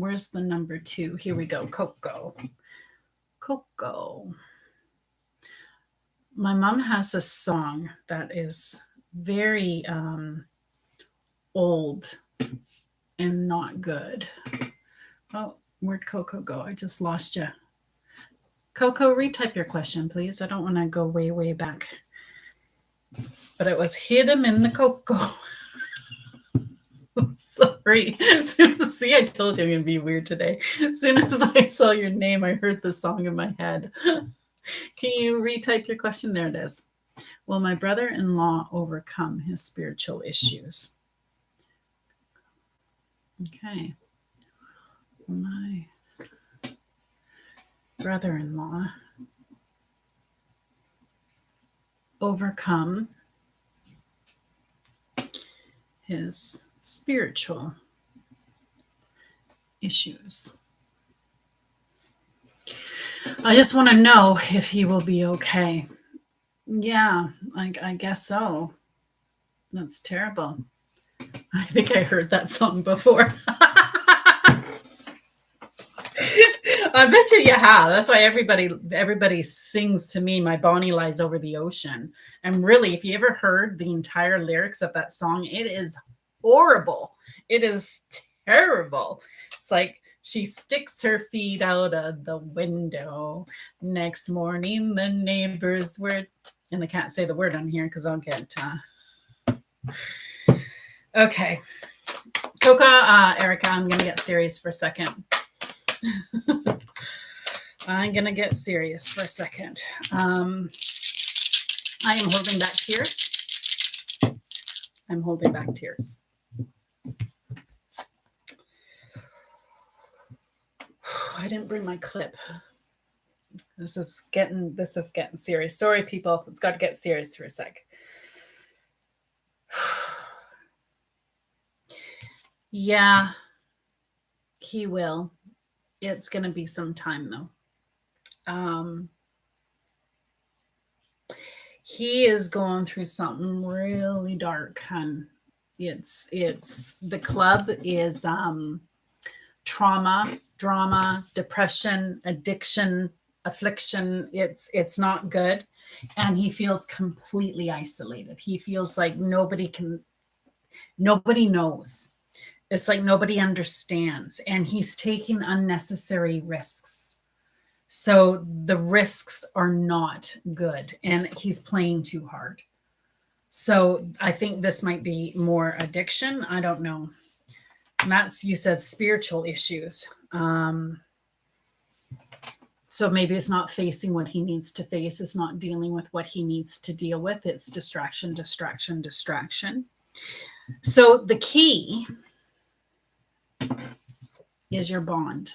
Where's the number 2? Here we go. Coco. Coco. My mom has a song that is very old and not good. Oh, where'd Coco go? I just lost you. Coco, retype your question, please. I don't want to go way, way back. But it was hit him in the cocoa. Sorry. See, I told you I'm going to be weird today. As soon as I saw your name, I heard the song in my head. Can you retype your question? There it is. Will my brother-in-law overcome his spiritual issues? Okay. My brother-in-law overcome his spiritual issues. I just want to know if he will be okay. Yeah, I guess so. That's terrible. I think I heard that song before. I bet you have. That's why everybody sings to me, "My Bonnie Lies Over the Ocean." And really, if you ever heard the entire lyrics of that song, it is horrible. It is terrible. It's like she sticks her feet out of the window. Next morning, the neighbors were, and I can't say the word on here because I'll get. Okay, Coca, Erica, I'm gonna get serious for a second. I'm gonna get serious for a second. I am holding back tears. I'm holding back tears. I didn't bring my clip. This is getting serious. Sorry, people. It's got to get serious for a sec. Yeah, he will. It's going to be some time though. He is going through something really dark, and it's the club is trauma, drama, depression, addiction, affliction. It's not good, and he feels completely isolated. He feels like nobody knows. It's like nobody understands, and he's taking unnecessary risks. So the risks are not good, and he's playing too hard. So I think this might be more addiction. I don't know. And that's, you said spiritual issues. So maybe it's not facing what he needs to face. It's not dealing with what he needs to deal with. It's distraction, distraction, distraction. So the key is your bond.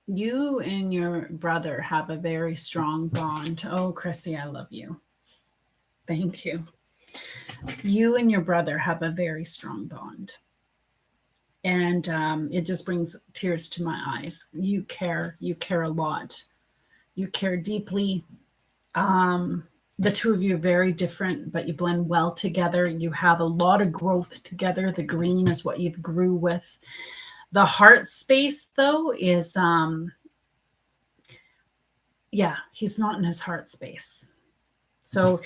You and your brother have a very strong bond. Oh, Chrissy, I love you. Thank you. You and your brother have a very strong bond. And it just brings tears to my eyes. You care a lot. You care deeply. The two of you are very different, but you blend well together. You have a lot of growth together. The green is what you've grew with. The heart space, though, is, he's not in his heart space. So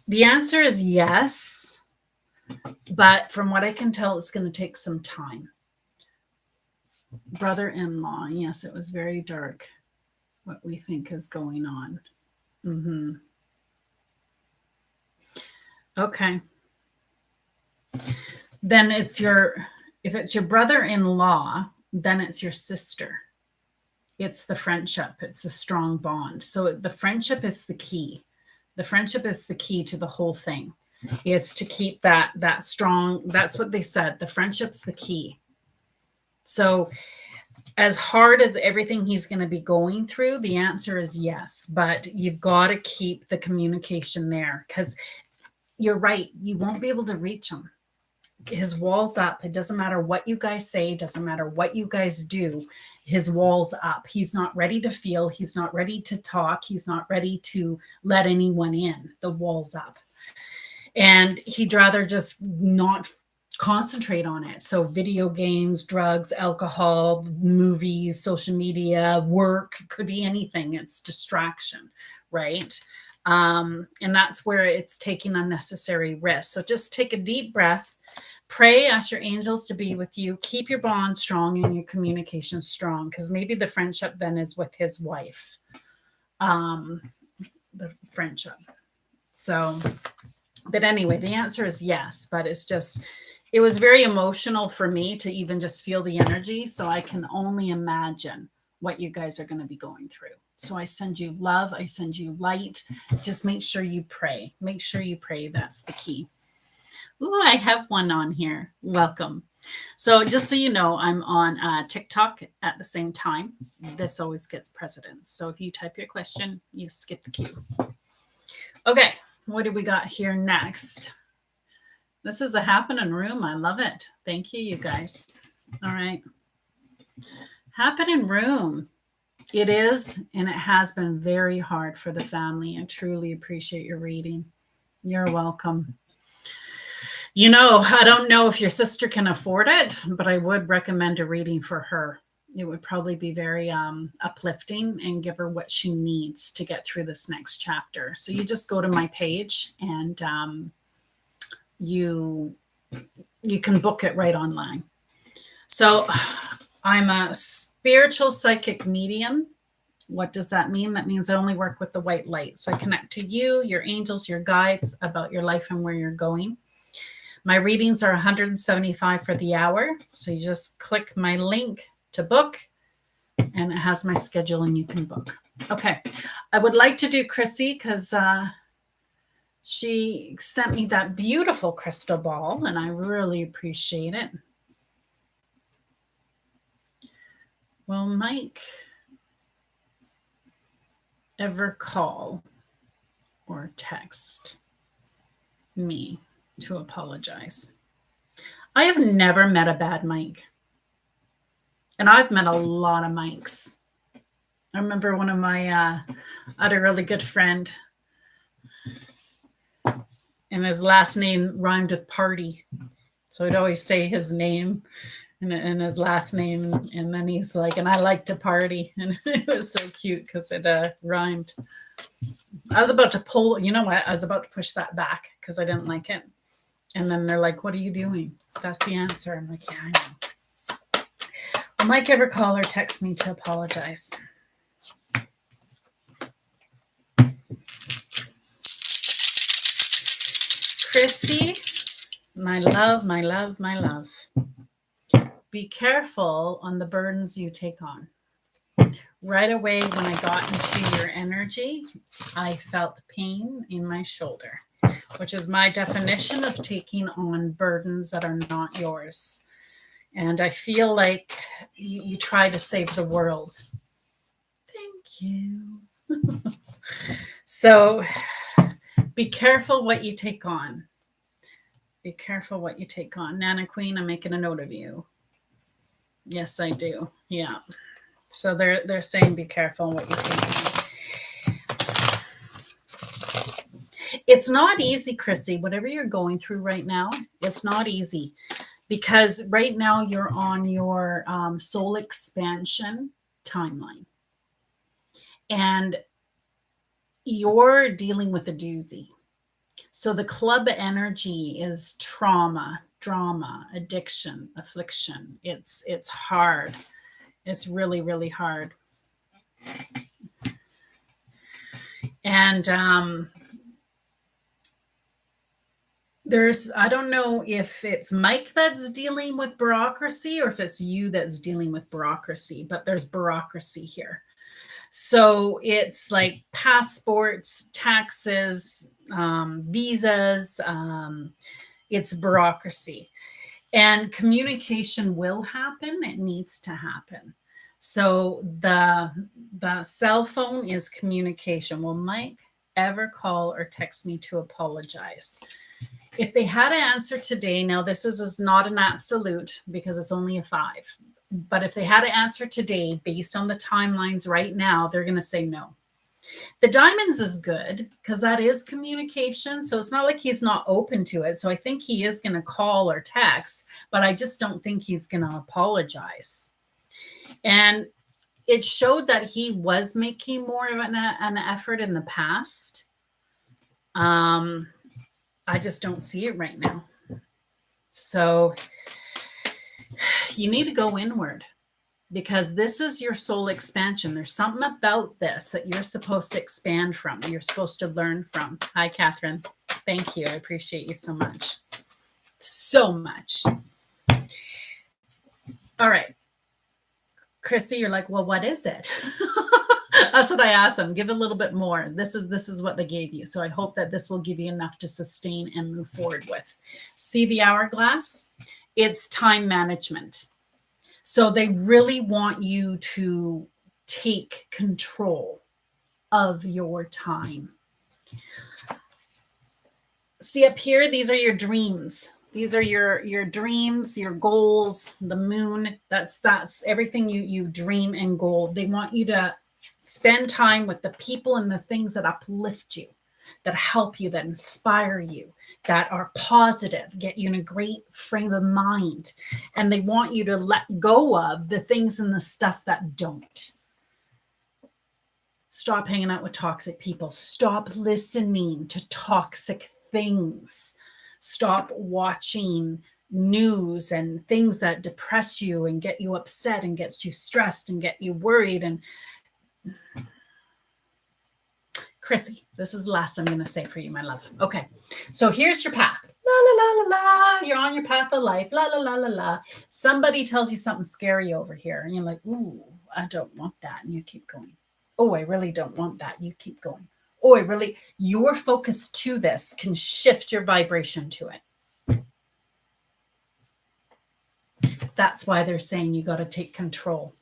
the answer is yes, but from what I can tell, it's going to take some time. Brother-in-law, yes, it was very dark, what we think is going on. Mm-hmm. Okay. Then if it's your brother-in-law, then it's your sister. It's the friendship. It's the strong bond. So the friendship is the key. The friendship is the key to the whole thing, is to keep that strong. That's what they said. The friendship's the key. So as hard as everything he's going to be going through, the answer is yes, but you've got to keep the communication there, because you're right. You won't be able to reach him. His wall's up. It doesn't matter what you guys say. It doesn't matter what you guys do. His wall's up. He's not ready to feel. He's not ready to talk. He's not ready to let anyone in. The wall's up. And he'd rather just not concentrate on it. So video games, drugs, alcohol, movies, social media, work, could be anything. It's distraction, right? And that's where it's taking unnecessary risks. So just take a deep breath, pray, ask your angels to be with you, keep your bond strong and your communication strong, because maybe the friendship then is with his wife. The friendship. So, but anyway, the answer is yes, but it's just, it was very emotional for me to even just feel the energy. So I can only imagine what you guys are going to be going through. So I send you love. I send you light. Just make sure you pray. Make sure you pray. That's the key. Ooh, I have one on here. Welcome. So just so you know, I'm on TikTok at the same time. This always gets precedence. So if you type your question, you skip the queue. Okay, what do we got here next? This is a happening room. I love it. Thank you, you guys. All right. Happening room. It is, and it has been very hard for the family. I truly appreciate your reading. You're welcome. You know, I don't know if your sister can afford it, but I would recommend a reading for her. It would probably be very uplifting and give her what she needs to get through this next chapter. So you just go to my page and you can book it right online. So I'm a spiritual psychic medium. What does that mean? That means I only work with the white light. So I connect to you, your angels, your guides about your life and where you're going. My readings are $175 for the hour. So you just click my link to book and it has my schedule and you can book. Okay. I would like to do Chrissy because she sent me that beautiful crystal ball and I really appreciate it. Will Mike ever call or text me to apologize? I have never met a bad Mike. And I've met a lot of Mikes. I remember one of my, I had a really good friend and his last name rhymed with party. So I'd always say his name and his last name. And then he's like, and I like to party. And it was so cute because it rhymed. I was about to pull, you know what? I was about to push that back because I didn't like it. And then they're like, what are you doing? That's the answer. I'm like, yeah, I know. Will Mike ever call or text me to apologize? Chrissy, my love, my love, my love. Be careful on the burdens you take on. Right away, when I got into your energy, I felt pain in my shoulder, which is my definition of taking on burdens that are not yours. And I feel like you try to save the world. Thank you. So be careful what you take on. Be careful what you take on. Nana Queen, I'm making a note of you. Yes, I do. Yeah. So they're saying be careful what you take on. It's not easy, Chrissy. Whatever you're going through right now, it's not easy. Because right now you're on your soul expansion timeline. And you're dealing with a doozy. So the club energy is trauma, drama, addiction, affliction. It's hard. It's really, really hard. And I don't know if it's Mike that's dealing with bureaucracy or if it's you that's dealing with bureaucracy, but there's bureaucracy here. So it's like passports, taxes, visas, it's bureaucracy. And communication will happen. It needs to happen. So the cell phone is communication. Will Mike ever call or text me to apologize? If they had an answer today, now this is not an absolute because it's only a 5. But if they had an answer today based on the timelines right now, they're going to say no. The diamonds is good because that is communication. So it's not like he's not open to it. So I think he is going to call or text, but I just don't think he's going to apologize. And it showed that he was making more of an effort in the past. I just don't see it right now. So you need to go inward, because this is your soul expansion. There's something about this that you're supposed to expand from. You're supposed to learn from. Hi, Catherine. Thank you. I appreciate you so much. So much. All right. Chrissy, you're like, well, what is it? That's what I asked them. Give a little bit more. This is what they gave you. So I hope that this will give you enough to sustain and move forward with. See the hourglass? It's time management. So they really want you to take control of your time. See up here, these are your dreams. These are your dreams, your goals, the moon. That's everything you dream and goal. They want you to spend time with the people and the things that uplift you, that help you, that inspire you, that are positive, get you in a great frame of mind. And they want you to let go of the things and the stuff that don't. Stop hanging out with toxic people. Stop listening to toxic things. Stop watching news and things that depress you and get you upset and gets you stressed and get you worried. And Chrissy, this is the last I'm going to say for you, my love. Okay, so here's your path. La, la, la, la, la. You're on your path of life. La, la, la, la, la. Somebody tells you something scary over here. And you're like, ooh, I don't want that. And you keep going. Oh, I really don't want that. You keep going. Oh, your focus to this can shift your vibration to it. That's why they're saying you got to take control.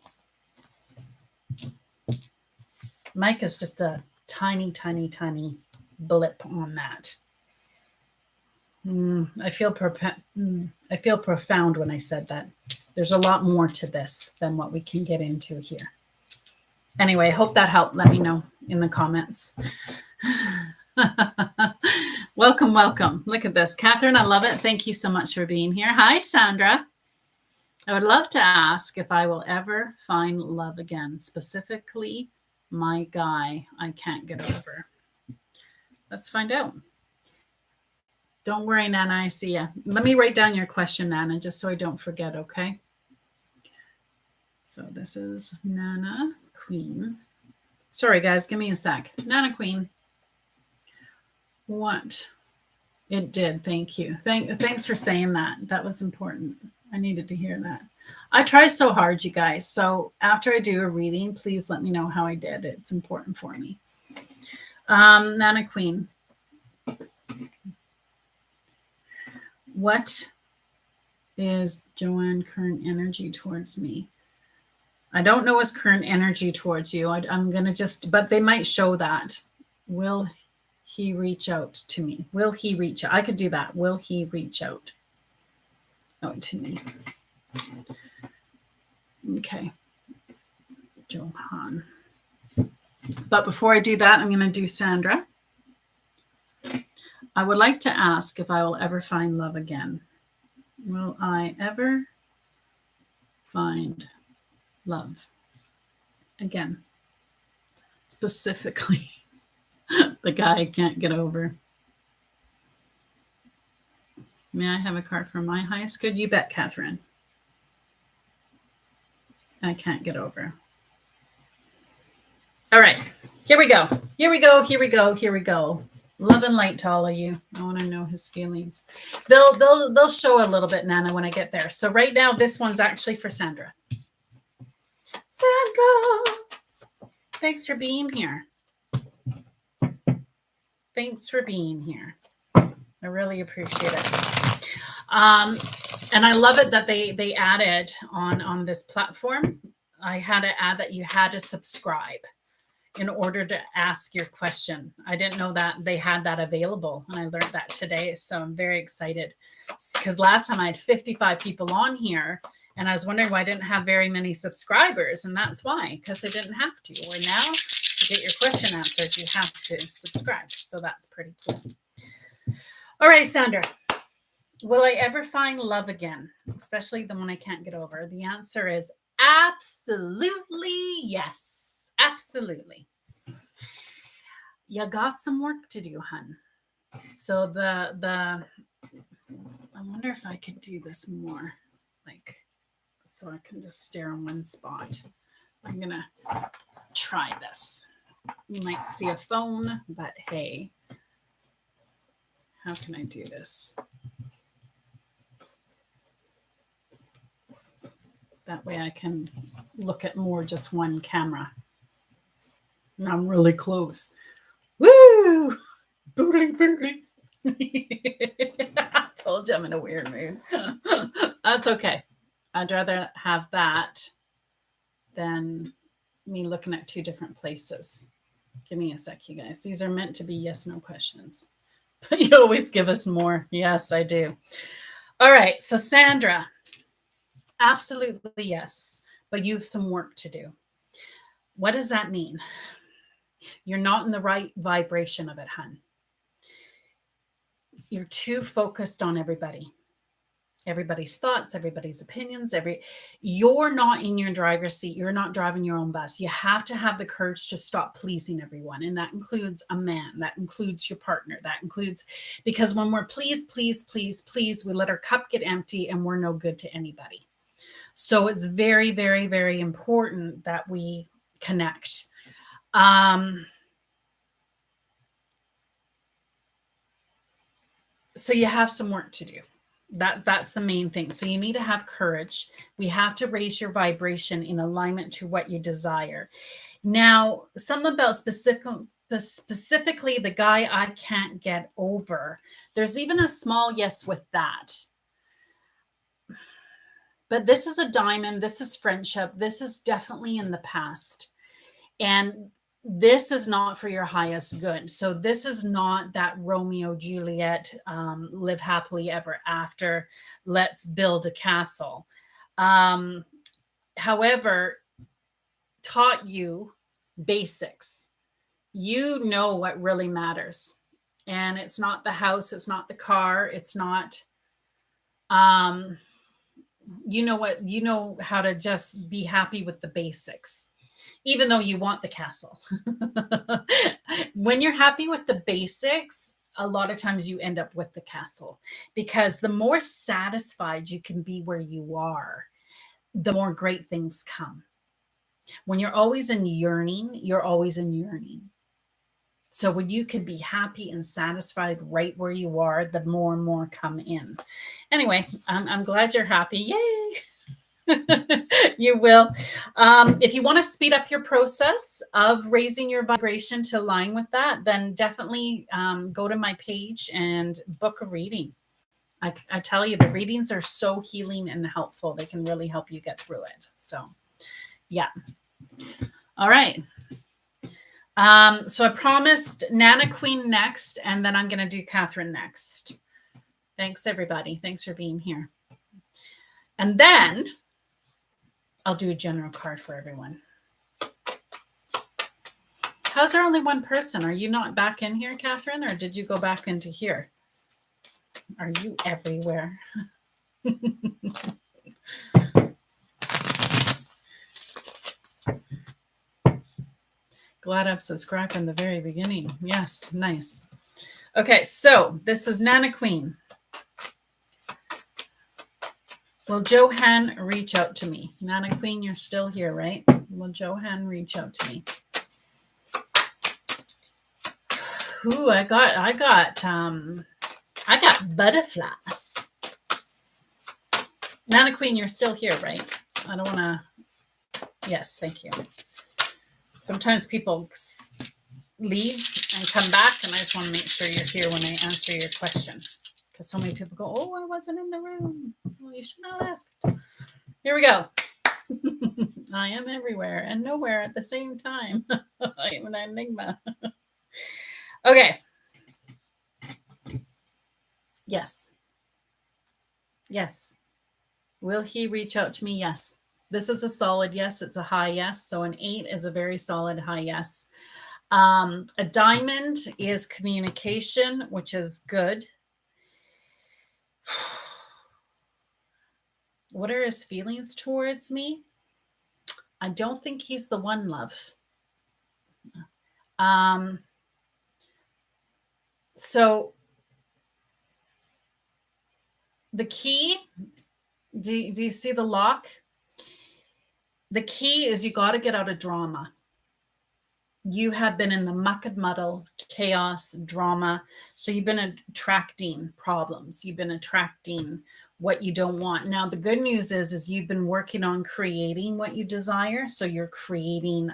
Mike is just a tiny, tiny, tiny blip on that. I feel profound when I said that. There's a lot more to this than what we can get into here. Anyway, I hope that helped. Let me know in the comments. Welcome, welcome. Look at this. Catherine, I love it. Thank you so much for being here. Hi, Sandra. I would love to ask if I will ever find love again, specifically my guy I can't get over. Let's find out. Don't worry, Nana, I see you. Let me write down your question, Nana, just so I don't forget, okay? So this is Nana Queen. Sorry, guys, give me a sec. Nana Queen. What? It did, thank you. Thanks for saying that. That was important. I needed to hear that. I try so hard, you guys. So after I do a reading, please let me know how I did. It's important for me. Nana Queen. What is Joanne current energy towards me? I don't know his current energy towards you. I'm going to just, but they might show that. Will he reach out to me? Will he reach out? I could do that. Will he reach out? Oh, to me. Okay. Johan. But before I do that, I'm going to do Sandra. I would like to ask if I will ever find love again. Will I ever find love again? Specifically, the guy I can't get over. May I have a card for my highest good? You bet, Catherine. I can't get over. All right, here we go. Here we go. Here we go. Here we go. Love and light to all of you. I want to know his feelings. They'll show a little bit, Nana, when I get there. So right now, this one's actually for Sandra. Sandra, thanks for being here. Thanks for being here. I really appreciate it. And I love it that they added on this platform. I had to add that you had to subscribe in order to ask your question. I didn't know that they had that available, and I learned that today. So I'm very excited, because last time I had 55 people on here, and I was wondering why I didn't have very many subscribers, and that's why, because I didn't have to. Or now to get your question answered, you have to subscribe. So that's pretty cool. All right, Sandra. Will I ever find love again, especially the one I can't get over? The answer is absolutely yes. Absolutely. You got some work to do, hun. So I wonder if I could do this more, like, so I can just stare in one spot. I'm gonna try this. You might see a phone, but hey, how can I do this? That way I can look at more just one camera. And I'm really close. Woo! Boodling, boodling. I told you I'm in a weird mood. That's okay. I'd rather have that than me looking at two different places. Give me a sec, you guys. These are meant to be yes, no questions. But you always give us more. Yes, I do. All right. So, Sandra, absolutely yes. But you have some work to do. What does that mean? You're not in the right vibration of it, hun. You're too focused on everybody's thoughts, everybody's opinions. You're not in your driver's seat. You're not driving your own bus. You have to have the courage to stop pleasing everyone. And that includes a man, that includes your partner, that includes, because when we're please, we let our cup get empty and we're no good to anybody. So it's very, very, very important that we connect. So you have some work to do. That's the main thing. So you need to have courage. We have to raise your vibration in alignment to what you desire. Now, something about specifically the guy I can't get over. There's even a small yes with that. But this is a diamond. This is friendship. This is definitely in the past. And this is not for your highest good. So this is not that Romeo Juliet, live happily ever after, let's build a castle. However, taught you basics. You know what really matters. And it's not the house, it's not the car, it's not, you know how to just be happy with the basics. Even though you want the castle. When you're happy with the basics, a lot of times you end up with the castle, because the more satisfied you can be where you are, the more great things come. When you're always in yearning, you're always in yearning. So when you can be happy and satisfied right where you are, the more and more come in. Anyway, I'm glad you're happy. Yay! You will. If you want to speed up your process of raising your vibration to align with that, then definitely go to my page and book a reading. I tell you, the readings are so healing and helpful. They can really help you get through it. So, yeah. All right. So I promised Nana Queen next, and then I'm going to do Catherine next. Thanks, everybody. Thanks for being here. And then I'll do a general card for everyone. How's there only one person? Are you not back in here, Catherine, or did you go back into here? Are you everywhere? Glad I've subscribed from the very beginning. Yes, nice. Okay, so this is Nana Queen. Will Johan reach out to me? Nana Queen, you're still here, right? Will Johan reach out to me? Ooh, I got butterflies. Nana Queen, you're still here, right? I don't want to. Yes, thank you. Sometimes people leave and come back, and I just want to make sure you're here when I answer your question. Because so many people go, oh, I wasn't in the room. Well, you should have left. Here we go. I am everywhere and nowhere at the same time. I am an enigma. Okay. Yes. Yes. Will he reach out to me? Yes. This is a solid yes. It's a high yes. So an 8 is a very solid high yes. A diamond is communication, which is good. What are his feelings towards me? I don't think he's the one, love. Um, so the key, do you see the lock? The key is you got to get out of drama. You have been in the muck and muddle, chaos, drama. So you've been attracting problems. You've been attracting what you don't want. Now, the good news is you've been working on creating what you desire. So you're creating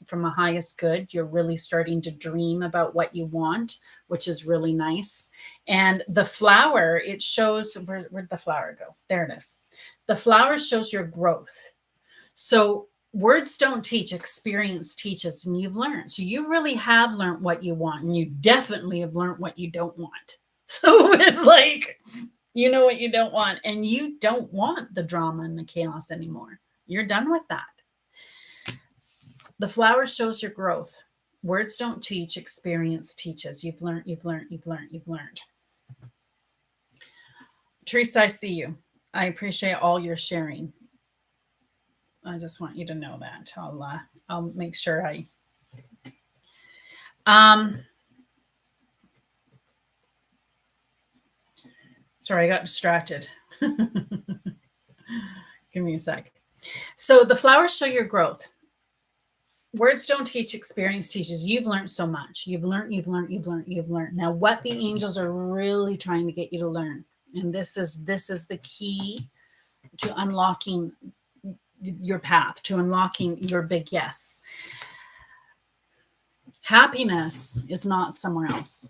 from a highest good. You're really starting to dream about what you want, which is really nice. And the flower, it shows, where'd the flower go? There it is. The flower shows your growth. So words don't teach, experience teaches, and you've learned. So you really have learned what you want, and you definitely have learned what you don't want. So it's like, you know what you don't want, and you don't want the drama and the chaos anymore. You're done with that. The flower shows your growth. Words don't teach, experience teaches. You've learned, you've learned, you've learned, you've learned. Teresa, I see you. I appreciate all your sharing. I just want you to know that. I'll make sure I. Sorry, I got distracted. Give me a sec. So the flowers show your growth. Words don't teach, experience teaches. You've learned so much. You've learned, you've learned, you've learned, you've learned. Now, what the angels are really trying to get you to learn, and this is the key to unlocking your path, to unlocking your big yes. Happiness is not somewhere else.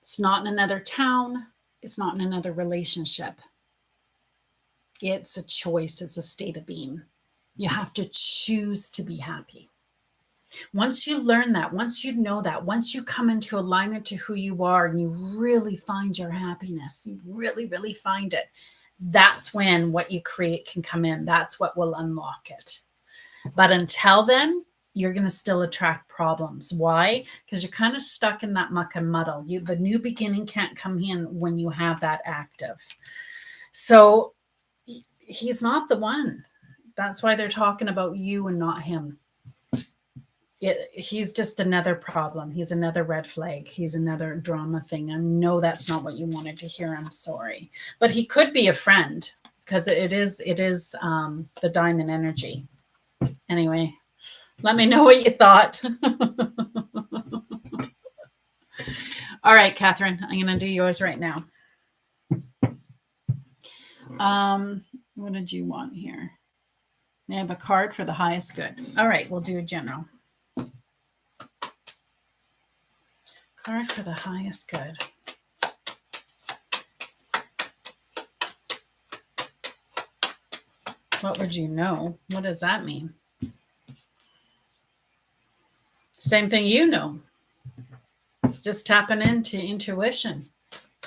It's not in another town. It's not in another relationship. It's a choice. It's a state of being. You have to choose to be happy. Once you learn that, once you know that, once you come into alignment to who you are and you really find your happiness, you really, really find it, that's when what you create can come in. That's what will unlock it. But until then, you're going to still attract problems. Why? Because you're kind of stuck in that muck and muddle. The new beginning can't come in when you have that active. So he's not the one. That's why they're talking about you and not him. He's just another problem. He's another red flag. He's another drama thing. I know that's not what you wanted to hear. I'm sorry. But he could be a friend because it is the diamond energy. Anyway, let me know what you thought. All right, Catherine, I'm going to do yours right now. What did you want here? I have a card for the highest good. All right, we'll do a general. Card for the highest good. What would you know? What does that mean? Same thing you know. It's just tapping into intuition.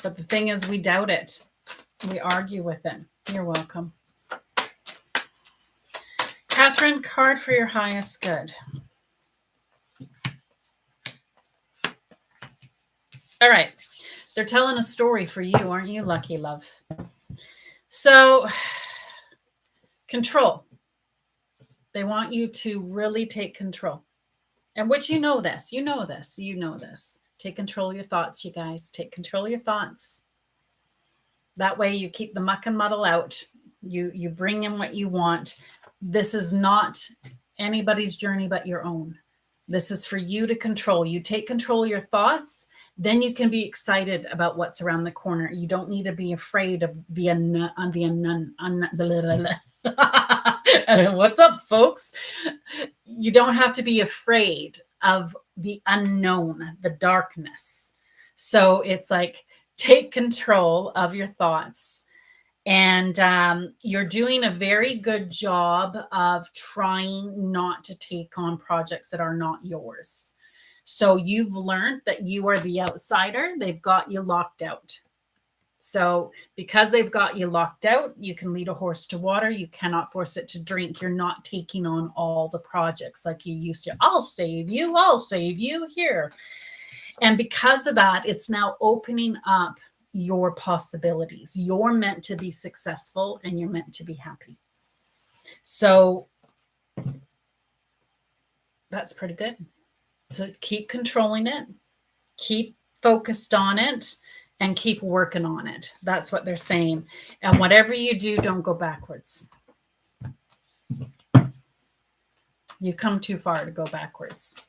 But the thing is, we doubt it. We argue with it. You're welcome. Catherine, card for your highest good. All right. They're telling a story for you, aren't you, lucky love? So, control. They want you to really take control. And which you know this. You know this. You know this. Take control of your thoughts, you guys. Take control of your thoughts. That way you keep the muck and muddle out. You bring in what you want. This is not anybody's journey but your own. This is for you to control. You take control of your thoughts, then you can be excited about what's around the corner. You don't need to be afraid of the unknown. What's up, folks? You don't have to be afraid of the unknown, the darkness. So it's like, take control of your thoughts. And you're doing a very good job of trying not to take on projects that are not yours. So you've learned that you are the outsider. They've got you locked out. So because they've got you locked out, you can lead a horse to water. You cannot force it to drink. You're not taking on all the projects like you used to. I'll save you here. And because of that, it's now opening up your possibilities. You're meant to be successful and you're meant to be happy. So that's pretty good. So keep controlling it, keep focused on it, and keep working on it. That's what they're saying. And whatever you do, don't go backwards. You've come too far to go backwards.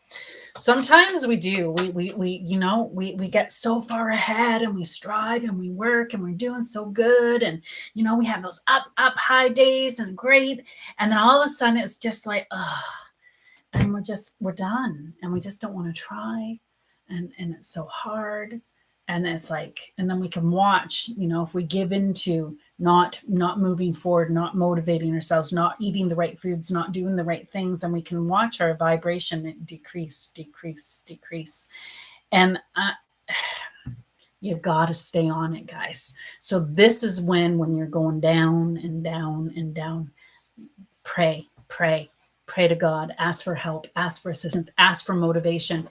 Sometimes we do. We get so far ahead and we strive and we work and we're doing so good. And, we have those up high days and great. And then all of a sudden it's just like, and we're done. And we just don't want to try. And it's so hard. And it's like, and then we can watch, if we give into not moving forward, not motivating ourselves, not eating the right foods, not doing the right things, and we can watch our vibration decrease. And you've got to stay on it, guys. So this is when you're going down and down and down, pray to God, ask for help, ask for assistance, ask for motivation.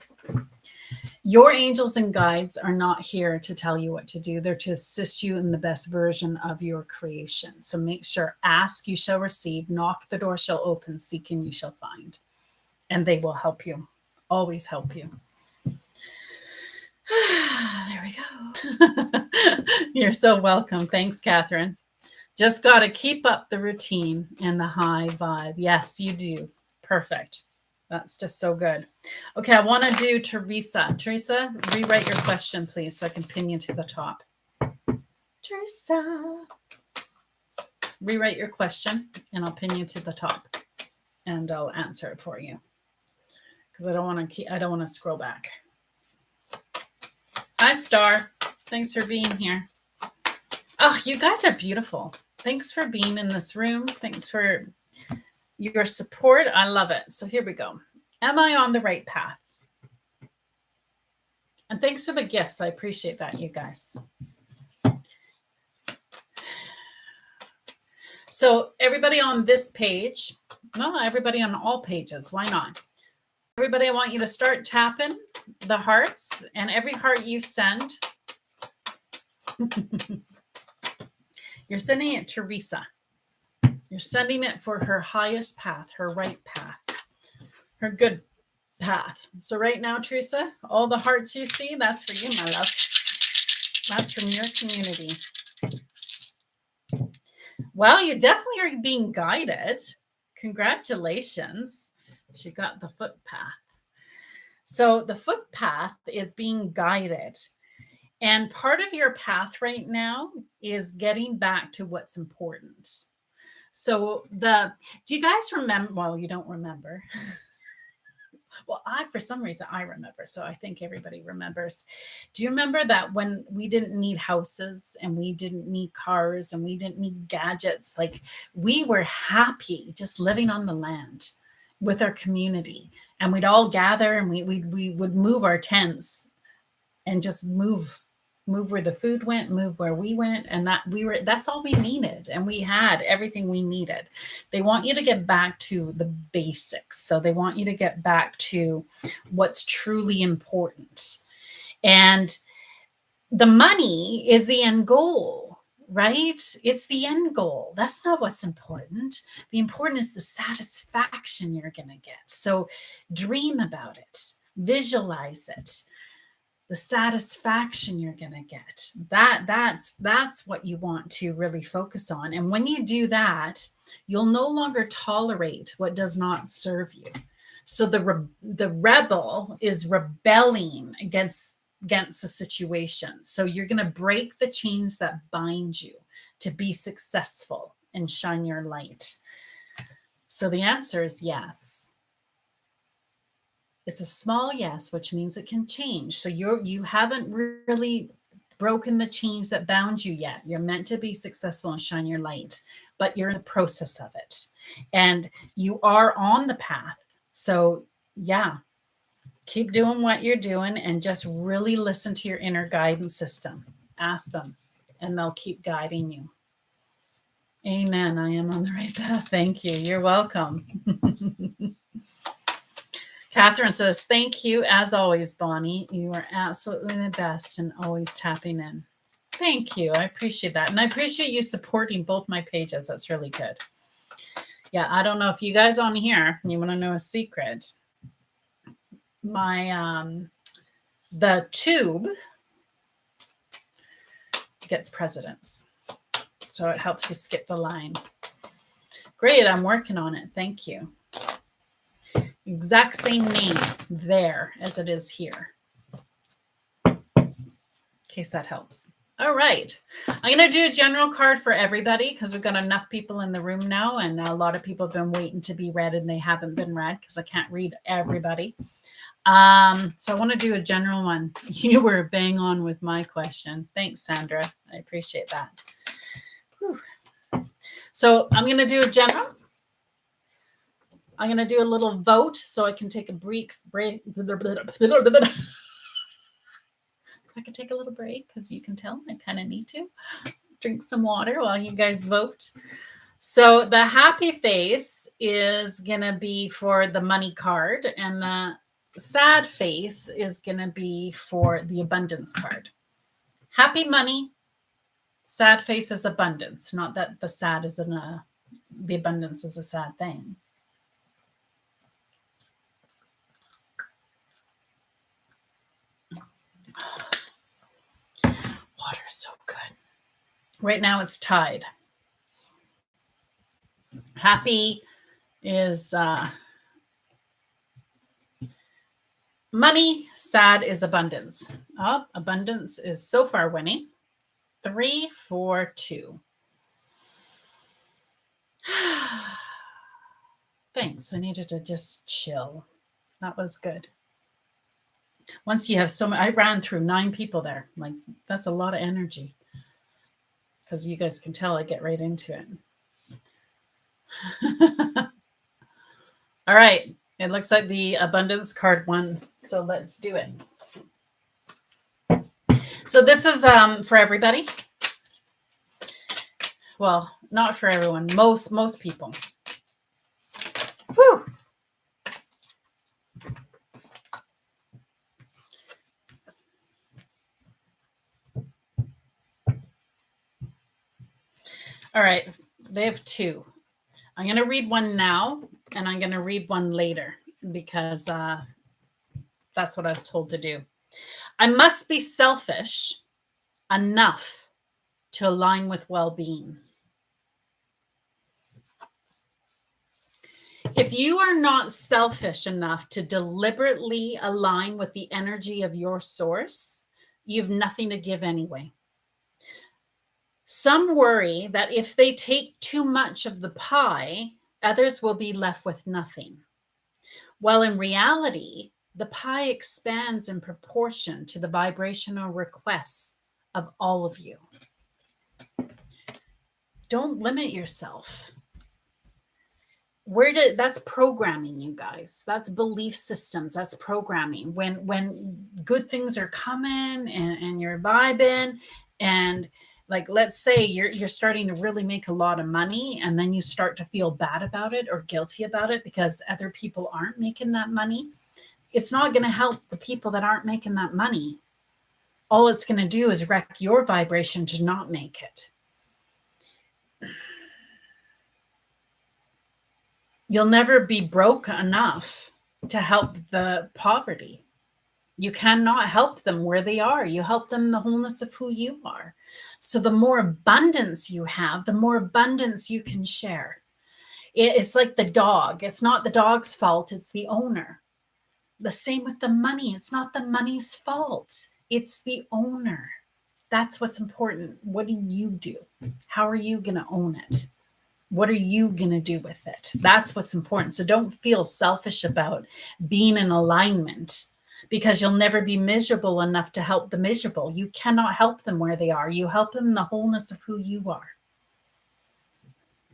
Your angels and guides are not here to tell you what to do. They're to assist you in the best version of your creation. So make sure, ask, you shall receive, knock, the door shall open, seek, and you shall find. And they will help you, always help you. There we go. You're so welcome. Thanks, Catherine. Just got to keep up the routine and the high vibe. Yes, you do. Perfect. That's just so good. Okay, I want to do Teresa. Teresa, rewrite your question, please, so I can pin you to the top. Teresa, rewrite your question, and I'll pin you to the top, and I'll answer it for you because I don't want to scroll back. Hi, Star. Thanks for being here. Oh, you guys are beautiful. Thanks for being in this room. Thanks for your support. I love it. So here we go. Am I on the right path? And thanks for the gifts. I appreciate that, you guys. So everybody on this page, well, everybody on all pages, why not? Everybody, I want you to start tapping the hearts, and every heart you send, you're sending it to Teresa. You're sending it for her highest path, her right path, her good path. So right now, Teresa, all the hearts you see, that's for you, my love. That's from your community. Well, you definitely are being guided. Congratulations. She got the footpath. So the footpath is being guided. And part of your path right now is getting back to what's important. So do you guys remember? Well, you don't remember. Well, for some reason, I remember. So I think everybody remembers. Do you remember that when we didn't need houses and we didn't need cars and we didn't need gadgets? Like, we were happy just living on the land with our community, and we'd all gather and we would move our tents and just move where the food went, move where we went, and that's all we needed, and we had everything we needed. They want you to get back to the basics. So they want you to get back to what's truly important. And the money is the end goal, right? It's the end goal. That's not what's important. The important is the satisfaction you're going to get. So dream about it, visualize it. The satisfaction you're going to get, that's what you want to really focus on. And when you do that, you'll no longer tolerate what does not serve you. So the rebel is rebelling against the situation. So you're going to break the chains that bind you to be successful and shine your light. So the answer is yes. It's a small yes, which means it can change. So you haven't really broken the chains that bound you yet. You're meant to be successful and shine your light, but you're in the process of it. And you are on the path. So yeah, keep doing what you're doing and just really listen to your inner guidance system. Ask them. and they'll keep guiding you. Amen. I am on the right path. Thank you. You're welcome. Catherine says, thank you as always, Bonnie. You are absolutely the best and always tapping in. Thank you. I appreciate that. And I appreciate you supporting both my pages. That's really good. Yeah, I don't know if you guys on here, you want to know a secret. My the tube gets precedence. So it helps you skip the line. Great, I'm working on it. Thank you. Exact same name there as it is here. In case that helps. All right. I'm going to do a general card for everybody because we've got enough people in the room now, and a lot of people have been waiting to be read and they haven't been read because I can't read everybody. So I want to do a general one. You were bang on with my question. Thanks, Sandra. I appreciate that. Whew. So I'm going to do a general. I'm going to do a little vote so I can take a break. I can take a little break because you can tell I kind of need to drink some water while you guys vote. So the happy face is going to be for the money card, and the sad face is going to be for the abundance card. Happy money, sad face is abundance. Not that the sad is the abundance is a sad thing. Water is so good. Right now it's tied. Happy is money, sad is abundance. Oh, abundance is so far winning. 3, 4, 2. Thanks. I needed to just chill. That was good. Once you have so many, I ran through 9 people there. Like, that's a lot of energy. Because you guys can tell I get right into it. All right. It looks like the abundance card won. So let's do it. So this is for everybody. Well, not for everyone. Most people. Whew. All right. They have 2. I'm going to read one now, and I'm going to read one later because that's what I was told to do. I must be selfish enough to align with well-being. If you are not selfish enough to deliberately align with the energy of your source, you have nothing to give anyway. Some worry that if they take too much of the pie, others will be left with nothing. While in reality, the pie expands in proportion to the vibrational requests of all of you. Don't limit yourself. That's programming, you guys. That's belief systems. That's programming. When good things are coming and you're vibing, and like, let's say you're starting to really make a lot of money, and then you start to feel bad about it or guilty about it because other people aren't making that money. It's not going to help the people that aren't making that money. All it's going to do is wreck your vibration to not make it. You'll never be broke enough to help the poverty. You cannot help them where they are. You help them in the wholeness of who you are. So the more abundance you have, the more abundance you can share. It's like the dog. It's not the dog's fault. It's the owner. The same with the money. It's not the money's fault. It's the owner. That's what's important. What do you do? How are you going to own it? What are you going to do with it? That's what's important. So don't feel selfish about being in alignment, because you'll never be miserable enough to help the miserable. You cannot help them where they are. You help them in the wholeness of who you are.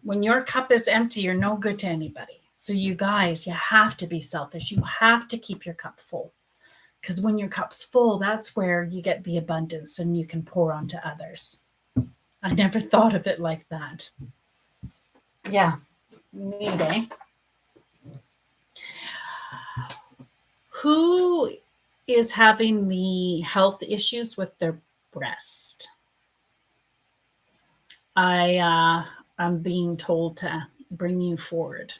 When your cup is empty, you're no good to anybody. So you guys, you have to be selfish. You have to keep your cup full, because when your cup's full, that's where you get the abundance and you can pour onto others. I never thought of it like that. Yeah, neat, eh? Who is having the health issues with their breast? I'm being told to bring you forward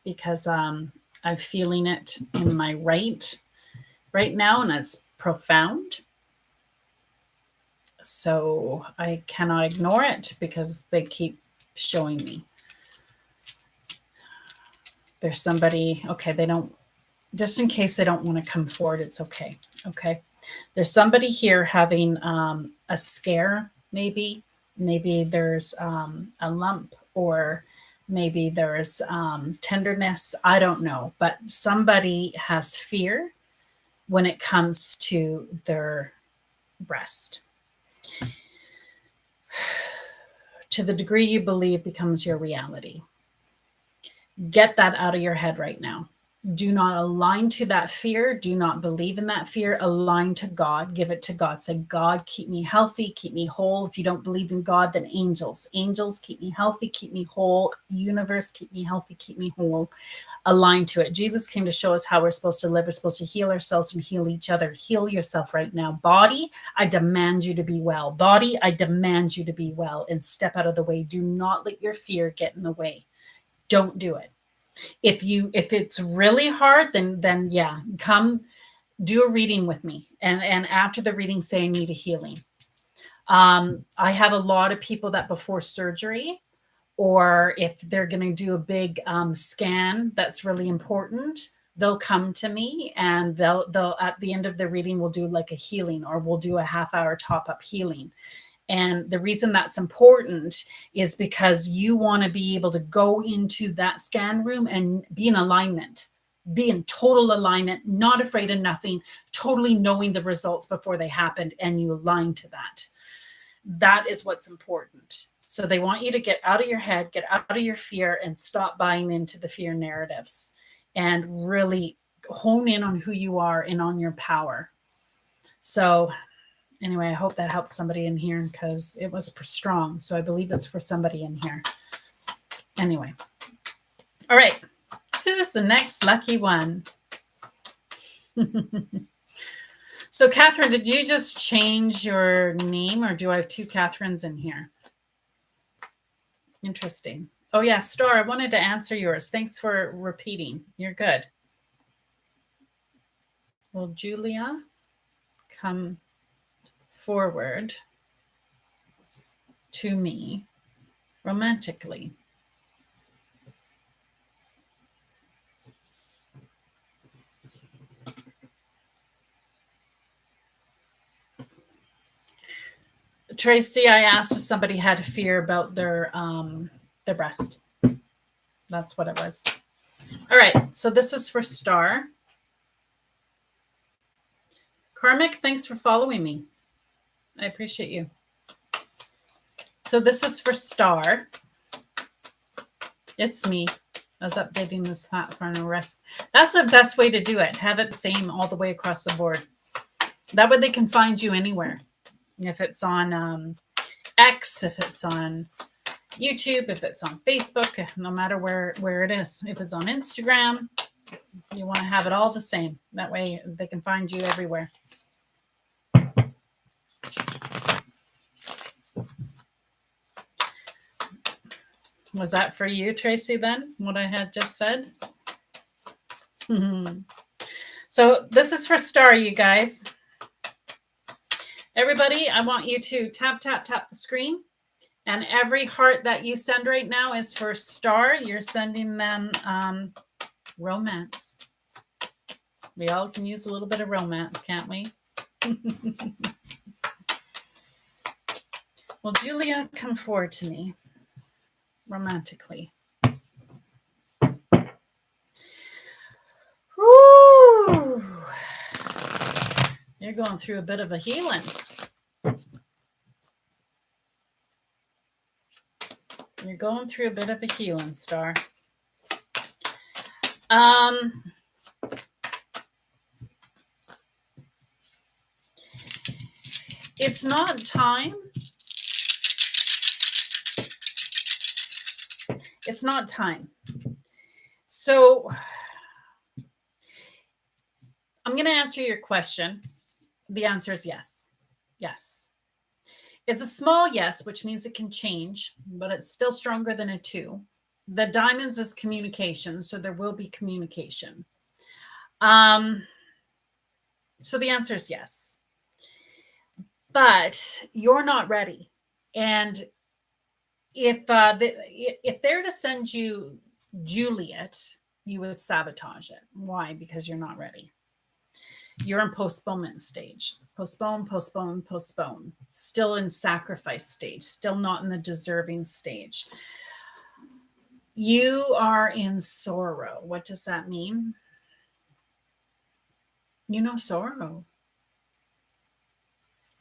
because I'm feeling it in my right now, and it's profound. So I cannot ignore it because they keep showing me. There's somebody, okay, they don't, just in case they don't want to come forward, it's okay. Okay. There's somebody here having a scare, maybe. Maybe there's a lump, or maybe there's tenderness. I don't know. But somebody has fear when it comes to their breast. To the degree you believe becomes your reality. Get that out of your head right now. Do not align to that fear. Do not believe in that fear. Align to God. Give it to God. Say, God, keep me healthy, keep me whole. If you don't believe in God, then angels. Angels, keep me healthy, keep me whole. Universe, keep me healthy, keep me whole. Align to it. Jesus came to show us how we're supposed to live. We're supposed to heal ourselves and heal each other. Heal yourself right now. Body, I demand you to be well. Body, I demand you to be well, and step out of the way. Do not let your fear get in the way. Don't do it. If it's really hard, then yeah, come do a reading with me, and after the reading, say I need a healing. I have a lot of people that before surgery, or if they're going to do a big scan that's really important, they'll come to me, and they'll at the end of the reading, we'll do like a healing, or we'll do a half-hour top-up healing. And the reason that's important is because you want to be able to go into that scan room and be in alignment, be in total alignment, not afraid of nothing, totally knowing the results before they happened, and you align to that. That is what's important. So they want you to get out of your head, get out of your fear, and stop buying into the fear narratives, and really hone in on who you are and on your power. So anyway, I hope that helps somebody in here, because it was strong. So I believe it's for somebody in here. Anyway. All right. Who's the next lucky one? So, Catherine, did you just change your name, or do I have two Catherines in here? Interesting. Oh, yeah, Star, I wanted to answer yours. Thanks for repeating. You're good. Will Julia come forward to me romantically? Tracy, I asked if somebody had fear about their breast. That's what it was. All right, so this is for Star. Karmic, thanks for following me. I appreciate you. So this is for Star. It's me. I was updating this platform and rest. That's the best way to do it. Have it same all the way across the board. That way they can find you anywhere. If it's on X, if it's on YouTube, if it's on Facebook, no matter where it is. If it's on Instagram, you want to have it all the same. That way they can find you everywhere. Was that for you, Tracy, then, what I had just said? So this is for Star, you guys. Everybody, I want you to tap the screen. And every heart that you send right now is for Star. You're sending them romance. We all can use a little bit of romance, can't we? Well, Julia, come forward to me romantically. Woo! You're going through a bit of a healing. You're going through a bit of a healing, Star. It's not time It's not time. So I'm going to answer your question. The answer is yes. Yes. It's a small yes, which means it can change, but it's still stronger than a 2. The diamonds is communication, so there will be communication. So the answer is yes. But you're not ready. And if they're to send you Juliet, you would sabotage it. Why? Because you're not ready. You're in postponement stage. Postpone, postpone, postpone. Still in sacrifice stage. Still not in the deserving stage. You are in sorrow. What does that mean? You know sorrow.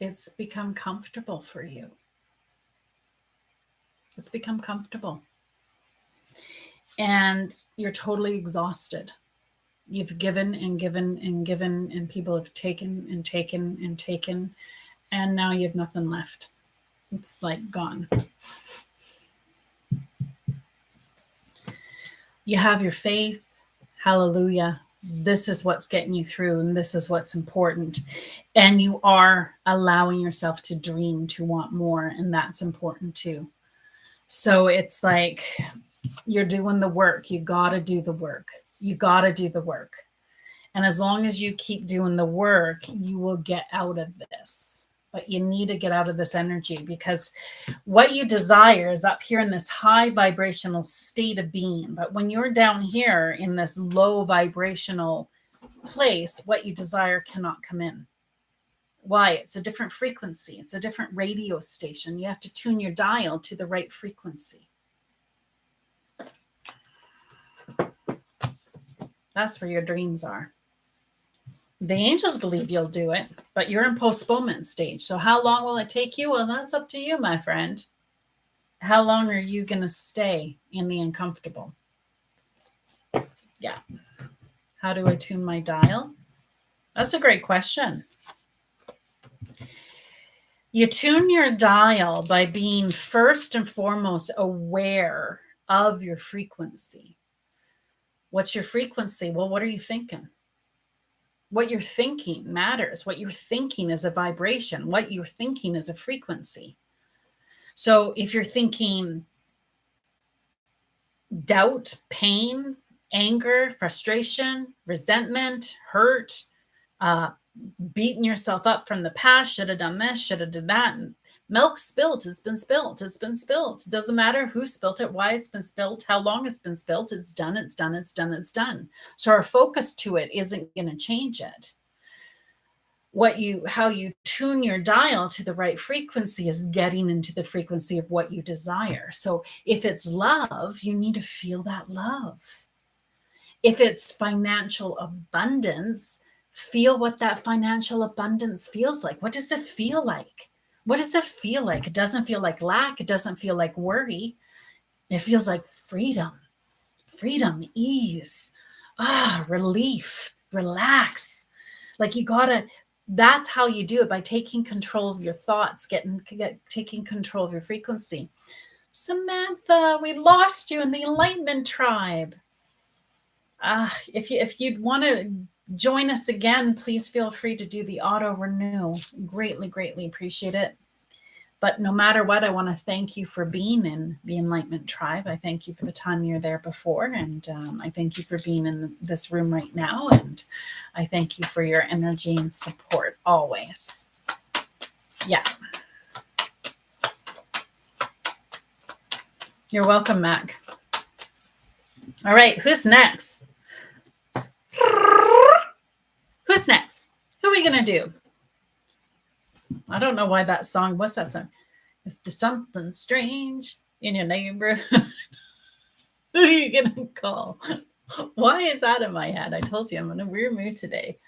It's become comfortable for you. It's become comfortable. And you're totally exhausted. You've given and given and given, and people have taken and taken and taken, and now you have nothing left. It's like gone. You have your faith. Hallelujah. This is what's getting you through, and this is what's important. And you are allowing yourself to dream, to want more, and that's important too. So it's like you're doing the work. You got to do the work. You got to do the work. And as long as you keep doing the work, you will get out of this. But you need to get out of this energy, because what you desire is up here in this high vibrational state of being. But when you're down here in this low vibrational place, what you desire cannot come in. Why? It's a different frequency. It's a different radio station. You have to tune your dial to the right frequency. That's where your dreams are. The angels believe you'll do it, but you're in postponement stage. So how long will it take you? Well, that's up to you, my friend. How long are you going to stay in the uncomfortable? Yeah. How do I tune my dial? That's a great question. You tune your dial by being first and foremost aware of your frequency. What's your frequency? Well, what are you thinking? What you're thinking matters. What you're thinking is a vibration. What you're thinking is a frequency. So if you're thinking doubt, pain, anger, frustration, resentment, hurt, beating yourself up from the past, should have done this, should have done that. And milk spilt, it's been spilt, it's been spilt. It doesn't matter who spilt it, why it's been spilt, how long it's been spilt. It's done, it's done, it's done, it's done. So our focus to it isn't going to change it. How you tune your dial to the right frequency is getting into the frequency of what you desire. So if it's love, you need to feel that love. If it's financial abundance, feel what that financial abundance feels like. What does it feel like? What does it feel like? It doesn't feel like lack. It doesn't feel like worry. It feels like freedom, ease, relief, relax. Like that's how you do it, by taking control of your thoughts, taking control of your frequency. Samantha, we lost you in the Enlightenment Tribe. If you'd want to join us again, please feel free to do the auto renew. Greatly, greatly appreciate it. But no matter what, I want to thank you for being in the Enlightenment Tribe. I thank you for the time you were there before. And I thank you for being in this room right now. And I thank you for your energy and support always. Yeah. You're welcome, Mac. All right. Who's next? Who's next? Who are we going to do? I don't know why that song, what's that song? If there's something strange in your neighborhood, who are you going to call? Why is that in my head? I told you I'm in a weird mood today.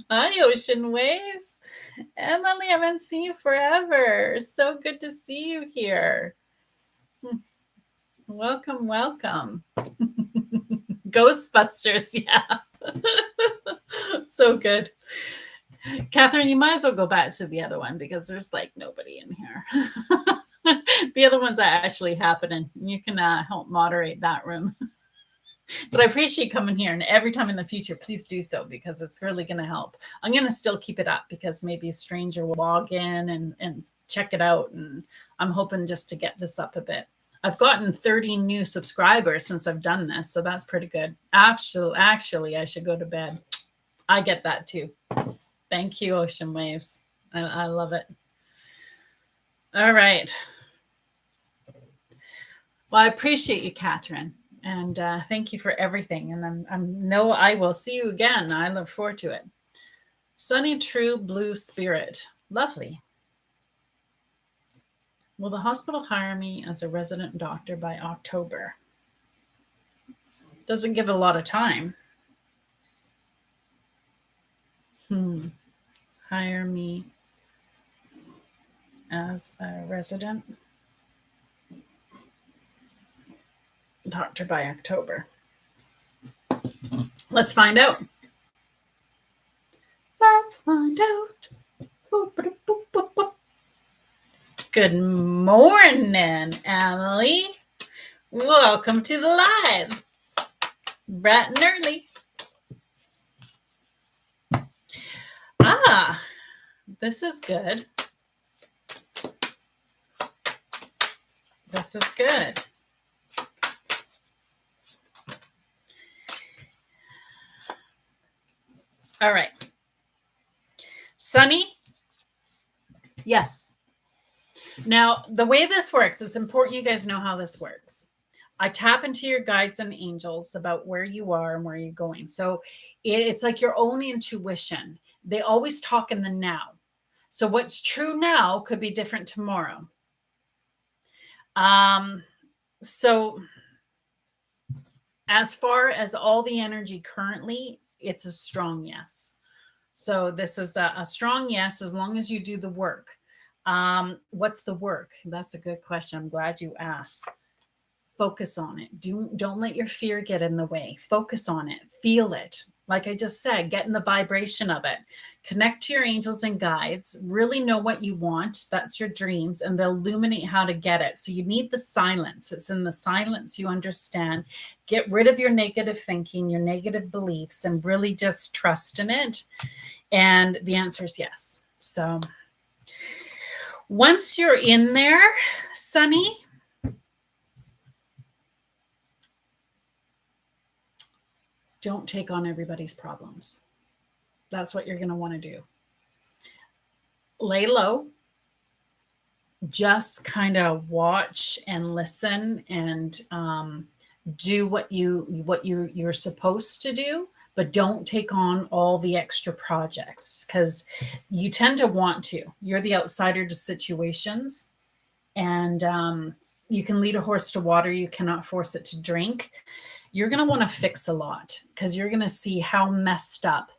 Hi, Ocean Waves. Emily, I haven't seen you forever. So good to see you here. Welcome, welcome. Ghostbusters, yeah. So good. Catherine, you might as well go back to the other one because there's like nobody in here. The other ones are actually happening. You can help moderate that room. But I appreciate coming here. And every time in the future, please do so because it's really going to help. I'm going to still keep it up because maybe a stranger will log in and check it out. And I'm hoping just to get this up a bit. I've gotten 30 new subscribers since I've done this. So that's pretty good. Actually, I should go to bed. I get that too. Thank you, Ocean Waves. I love it. All right. Well, I appreciate you, Catherine. And thank you for everything. And I know I will see you again. I look forward to it. Sunny True Blue Spirit. Lovely. Will the hospital hire me as a resident doctor by October? Doesn't give a lot of time. Hire me as a resident doctor by October. Let's find out. Let's find out. Boop, boop, boop, boop, boop. Good morning, Emily. Welcome to the live. Bright and early. Ah, this is good. This is good. All right. Sunny? Yes. Now, the way this works, it's important you guys know how this works. I tap into your guides and angels about where you are and where you're going. So it's like your own intuition. They always talk in the now. So what's true now could be different tomorrow. So as far as all the energy currently, it's a strong yes. So this is a strong yes, as long as you do the work. What's the work? That's a good question. I'm glad you asked. Focus on it. Don't let your fear get in the way. Focus on it. Feel it. Like I just said, get in the vibration of it. Connect to your angels and guides. Really know what you want. That's your dreams, and they'll illuminate how to get it. So you need the silence. It's in the silence you understand. Get rid of your negative thinking, your negative beliefs, and really just trust in it. And the answer is yes. So once you're in there, Sunny, don't take on everybody's problems. That's what you're going to want to do. Lay low. Just kind of watch and listen and do what you're supposed to do, but don't take on all the extra projects because you tend to want to. You're the outsider to situations, and you can lead a horse to water. You cannot force it to drink. You're going to want to fix a lot because you're going to see how messed up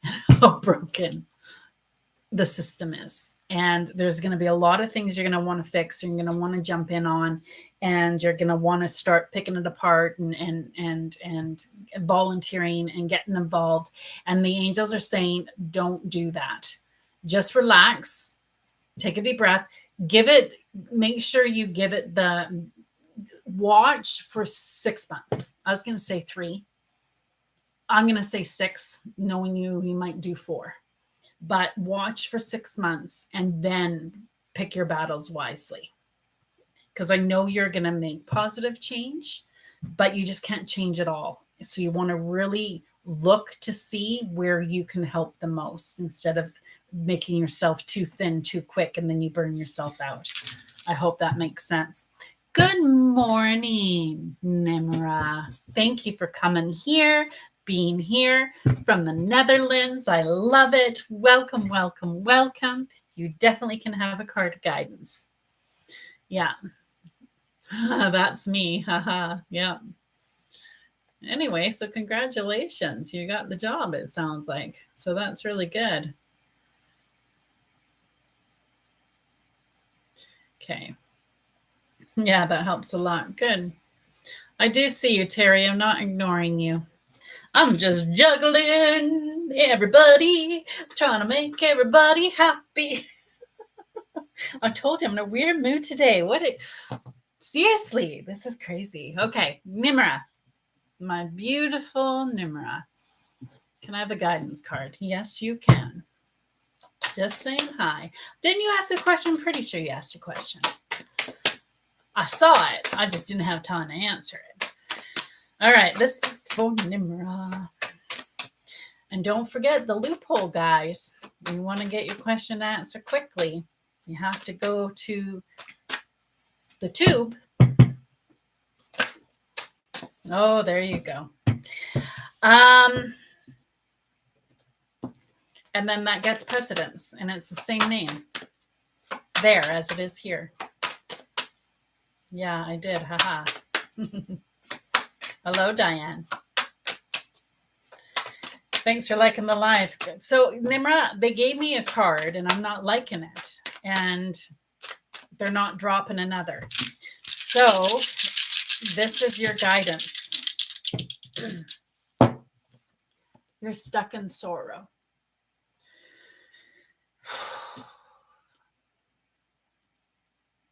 and how broken the system is. And there's going to be a lot of things you're going to want to fix. You're going to want to jump in on, and you're going to want to start picking it apart and volunteering and getting involved. And the angels are saying, don't do that. Just relax, take a deep breath, make sure you give it the watch for 6 months. I was going to say 3. I'm going to say 6, knowing you might do 4. But watch for 6 months and then pick your battles wisely. Because I know you're going to make positive change, but you just can't change it all. So you want to really look to see where you can help the most instead of making yourself too thin too quick and then you burn yourself out. I hope that makes sense. Good morning, Nimra. Thank you for coming here, being here from the Netherlands. I love it. Welcome, welcome, welcome. You definitely can have a card guidance. Yeah, that's me. Haha. Yeah. Anyway, so congratulations. You got the job, it sounds like. So that's really good. Okay. Yeah, that helps a lot. Good. I do see you, Terry. I'm not ignoring you. I'm just juggling everybody, trying to make everybody happy. I told you I'm in a weird mood today. Seriously, this is crazy. Okay, Nimra, my beautiful Nimra. Can I have a guidance card? Yes, you can. Just saying hi. Didn't you ask a question? I'm pretty sure you asked a question. I saw it. I just didn't have time to answer it. All right, this is for Nimra. And don't forget the loophole, guys. You want to get your question answered quickly, you have to go to the tube. Oh, there you go. And then that gets precedence, and it's the same name there as it is here. Yeah, I did. Haha. Hello, Diane. Thanks for liking the live. So, Nimra, they gave me a card, and I'm not liking it. And they're not dropping another. So, this is your guidance. You're stuck in sorrow.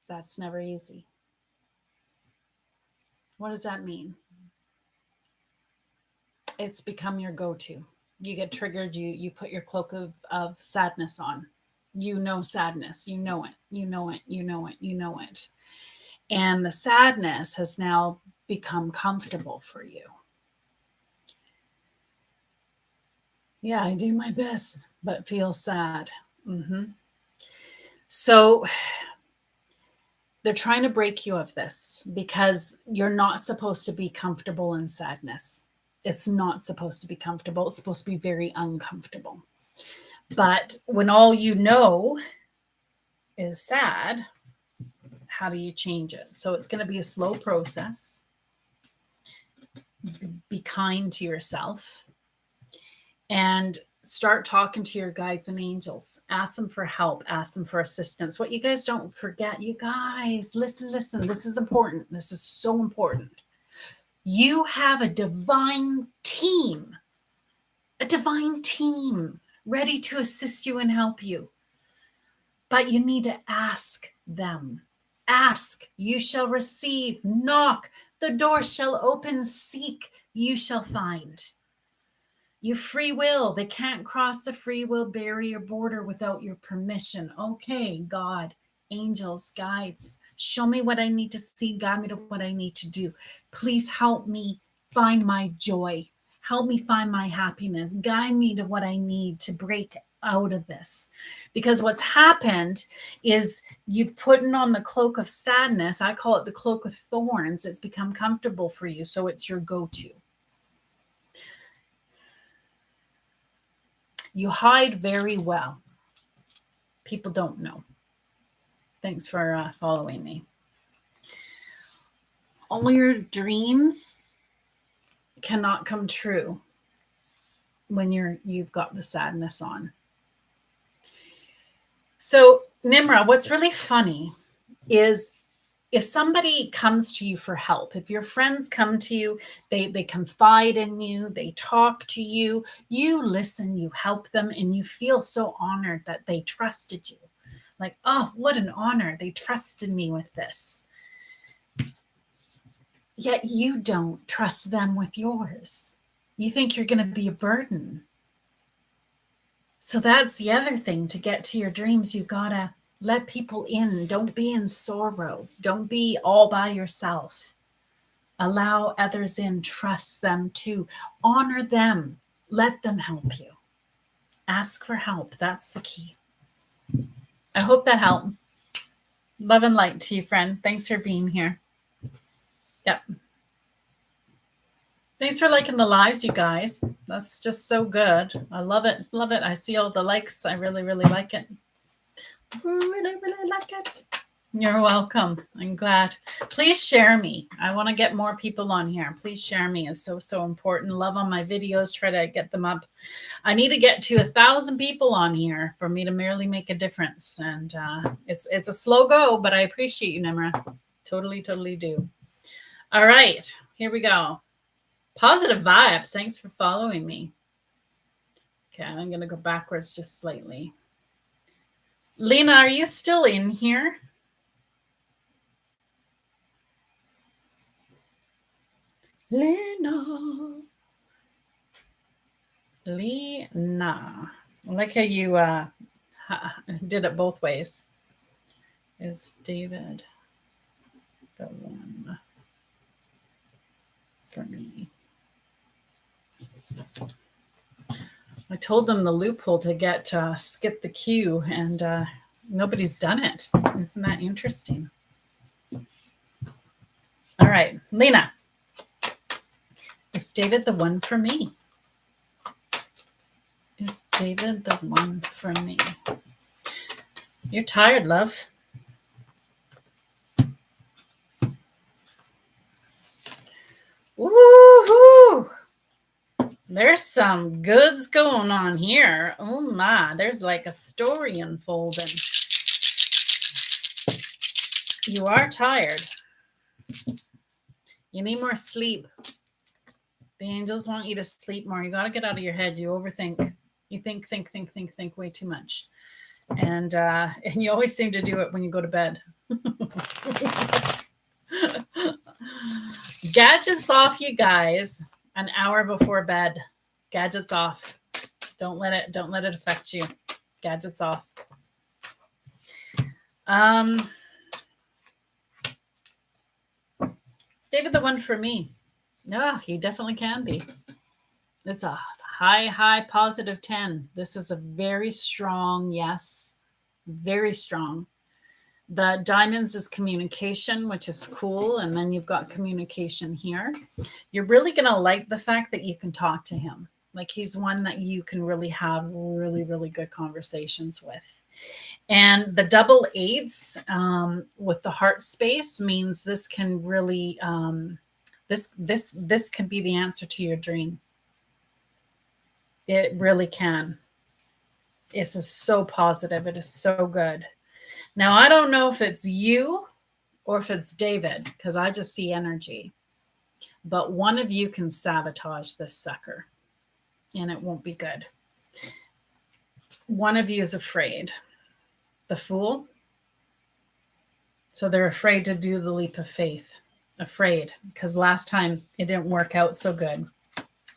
That's never easy. What does that mean? It's become your go-to. You get triggered, you put your cloak of sadness on. You know sadness. You know it. You know it. You know it. You know it. And the sadness has now become comfortable for you. Yeah, I do my best, but feel sad. So they're trying to break you of this because you're not supposed to be comfortable in sadness. It's not supposed to be comfortable. It's supposed to be very uncomfortable. But when all you know is sad, how do you change it? So it's going to be a slow process. Be kind to yourself and start talking to your guides and angels. Ask them for help. Ask them for assistance. What you guys don't forget, you guys, listen. This is important. This is so important. You have a divine team ready to assist you and help you. But you need to ask them. Ask, you shall receive. Knock, the door shall open. Seek, you shall find. Your free will, they can't cross the free will barrier border without your permission. Okay, God, angels, guides, show me what I need to see, guide me to what I need to do. Please help me find my joy. Help me find my happiness. Guide me to what I need to break out of this. Because what's happened is you've putting on the cloak of sadness. I call it the cloak of thorns. It's become comfortable for you, so it's your go-to. You hide very well. People don't know. Thanks for following me. All your dreams cannot come true when you've got the sadness on. So, Nimra, what's really funny is if somebody comes to you for help, if your friends come to you, they confide in you, they talk to you, you listen, you help them, and you feel so honored that they trusted you. Like, oh, what an honor. They trusted me with this. Yet you don't trust them with yours. You think you're going to be a burden. So that's the other thing. To get to your dreams, you got to let people in. Don't be in sorrow. Don't be all by yourself. Allow others in. Trust them too. Honor them. Let them help you. Ask for help. That's the key. I hope that helped. Love and light to you, friend. Thanks for being here. Yep. Thanks for liking the lives, you guys. That's just so good. I love it. Love it. I see all the likes. I really, really like it. Really, really like it. You're welcome. I'm glad. Please share me. I want to get more people on here. Please share me. It's so, so important. Love on my videos. Try to get them up. I need to get to 1,000 people on here for me to merely make a difference. And it's a slow go, but I appreciate you, Nimra. Totally, totally do. All right. Here we go. Positive vibes. Thanks for following me. Okay, I'm going to go backwards just slightly. Lena, are you still in here? Lena. Lena. I like how you did it both ways. Is David the one for me? I told them the loophole to get skip the queue, and nobody's done it. Isn't that interesting? All right, Lena. Is David the one for me? Is David the one for me? You're tired, love. Woohoo! There's some goods going on here. Oh my, there's like a story unfolding. You are tired. You need more sleep. The angels want you to sleep more. You got to get out of your head. You overthink. You think way too much. And you always seem to do it when you go to bed. Gadgets off, you guys. An hour before bed. Gadgets off. Don't let it affect you. Gadgets off. Is David the one for me? Yeah, he definitely can be. It's a high positive 10. This is a very strong yes. Very strong. The diamonds is communication, which is cool. And then you've got communication here. You're really going to like the fact that you can talk to him. Like he's one that you can really have really good conversations with. And the double eights with the heart space means this can really, this can be the answer to your dream. It really can. This is so positive. It is so good. Now, I don't know if it's you or if it's David, because I just see energy. But one of you can sabotage this sucker, and it won't be good. One of you is afraid. The Fool. So they're afraid to do the leap of faith. Afraid, because last time it didn't work out so good.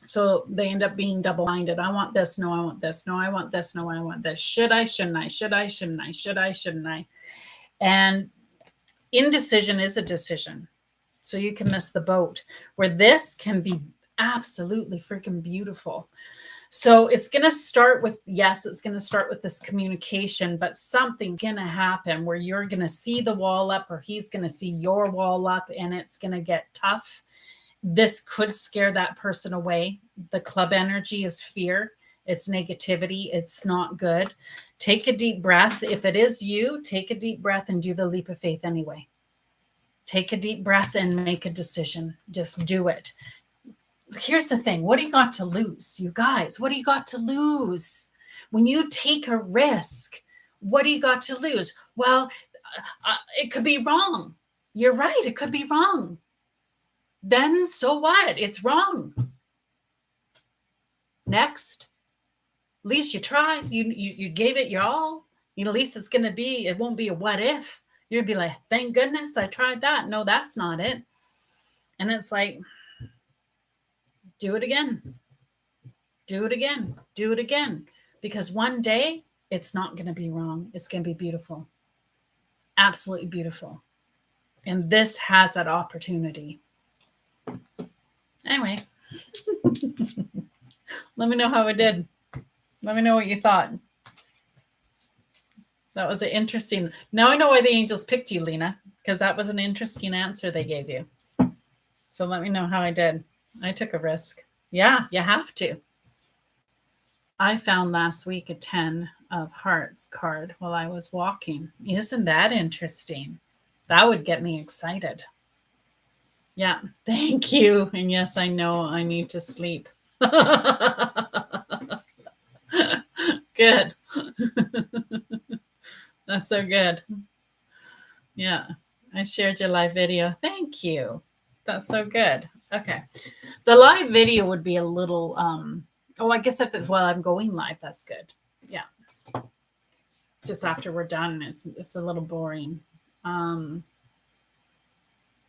So they end up being double-minded. I want this. No, I want this. No, I want this. No, I want this. Should I? Shouldn't I? Should I? Shouldn't I? Should I? Shouldn't I? And indecision is a decision. So you can miss the boat, where this can be absolutely freaking beautiful. So it's going to start with, yes, it's going to start with this communication, but something's going to happen where you're going to see the wall up, or he's going to see your wall up, and it's going to get tough. This could scare that person away. The club energy is fear. It's negativity. It's not good. Take a deep breath. If it is you, take a deep breath and do the leap of faith anyway. Take a deep breath and make a decision. Just do it. Here's the thing. What do you got to lose, you guys? What do you got to lose? When you take a risk, what do you got to lose? Well, it could be wrong. You're right. It could be wrong. Then so what? It's wrong. Next. At least you tried. You gave it your all. At least it's going to be, it won't be a what if. You'll be like, thank goodness I tried that. No, that's not it. And it's like, do it again. Do it again. Do it again. Because one day it's not going to be wrong. It's going to be beautiful. Absolutely beautiful. And this has that opportunity. Anyway, let me know how it did. Let me know what you thought. That was an interesting. Now I know why the angels picked you, Lena, because that was an interesting answer they gave you. So let me know how I did. I took a risk. Yeah, you have to. I found last week a 10 of hearts card while I was walking. Isn't that interesting? That would get me excited. Yeah, thank you. And yes, I know I need to sleep. Good. That's so good. Yeah, I shared your live video. Thank you. That's so good. Okay. The live video would be a little, I guess if it's while I'm going live, that's good. Yeah. It's just after we're done, it's a little boring.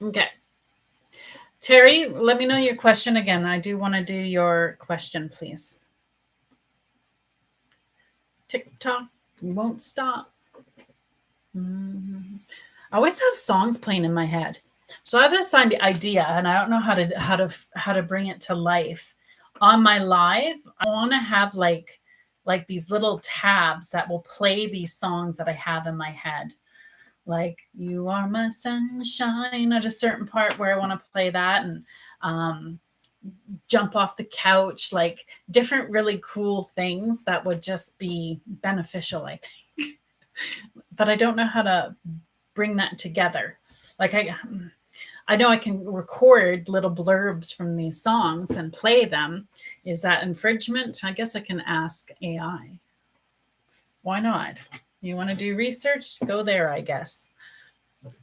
Okay. Terry, let me know your question again. I do want to do your question, please. Tick tock, you won't stop. I always have songs playing in my head. So I have this idea, and I don't know how to bring it to life. On my live, I want to have like these little tabs that will play these songs that I have in my head. Like "You Are My Sunshine" at a certain part where I want to play that, and jump off the couch, like different really cool things that would just be beneficial, I think. But I don't know how to bring that together. Like I know I can record little blurbs from these songs and play them. Is that infringement? I guess I can ask AI. Why not? You want to do research? Go there, I guess.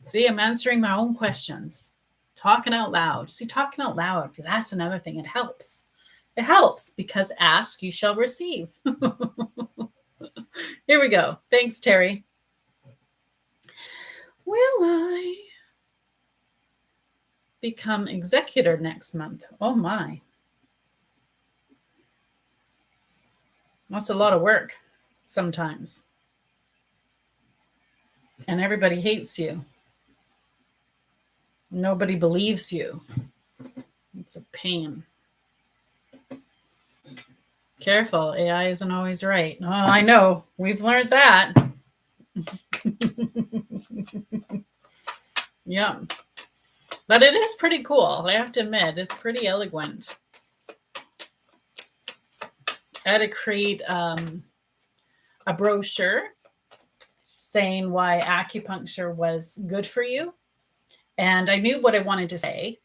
See, I'm answering my own questions. Talking out loud. See, talking out loud, that's another thing. It helps. It helps because ask, you shall receive. Here we go. Thanks, Terry. Will I become executor next month? Oh my. That's a lot of work sometimes. And everybody hates you. Nobody believes you. It's a pain. Careful, AI isn't always right. Oh, I know. We've learned that. Yeah. But it is pretty cool. I have to admit, it's pretty eloquent. I had to create a brochure saying why acupuncture was good for you. And I knew what I wanted to say.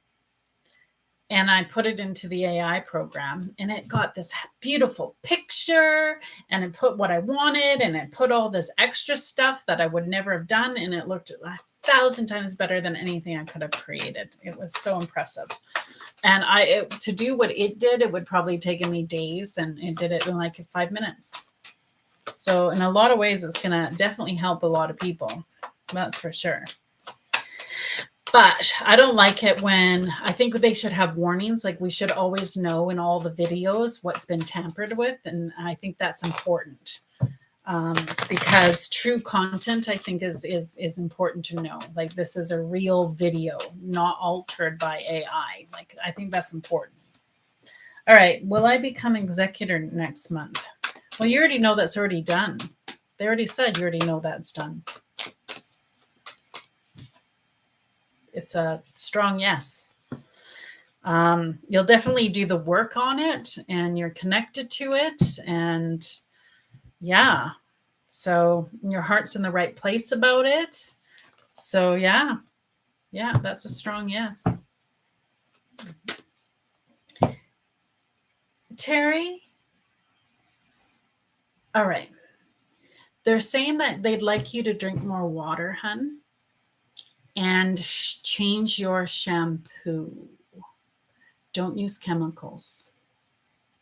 And I put it into the AI program, and it got this beautiful picture, and it put what I wanted, and it put all this extra stuff that I would never have done. And it looked 1,000 times better than anything I could have created. It was so impressive. And to do what it did, it would probably taken me days, and it did it in like 5 minutes. So in a lot of ways, it's going to definitely help a lot of people. That's for sure. But I don't like it when I think they should have warnings. Like we should always know in all the videos what's been tampered with. And I think that's important because true content, I think, is important to know. Like this is a real video, not altered by AI. Like I think that's important. All right. Will I become executor next month? Well, you already know that's already done. They already said you already know that's done. It's a strong yes. You'll definitely do the work on it, and you're connected to it. And yeah, so your heart's in the right place about it. So yeah, that's a strong yes. Terry? All right. They're saying that they'd like you to drink more water, hun, and change your shampoo. Don't use chemicals.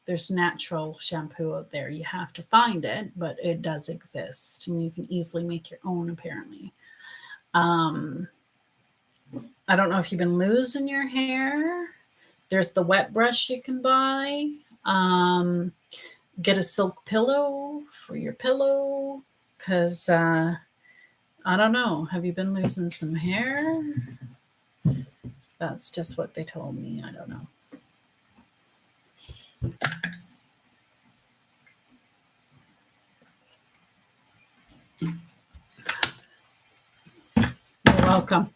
There's natural shampoo out there. You have to find it, but it does exist, and you can easily make your own, apparently. I don't know if you've been losing your hair. There's the wet brush you can buy. Get a silk pillow for your pillow, because I don't know. Have you been losing some hair? That's just what they told me. I don't know. You're welcome.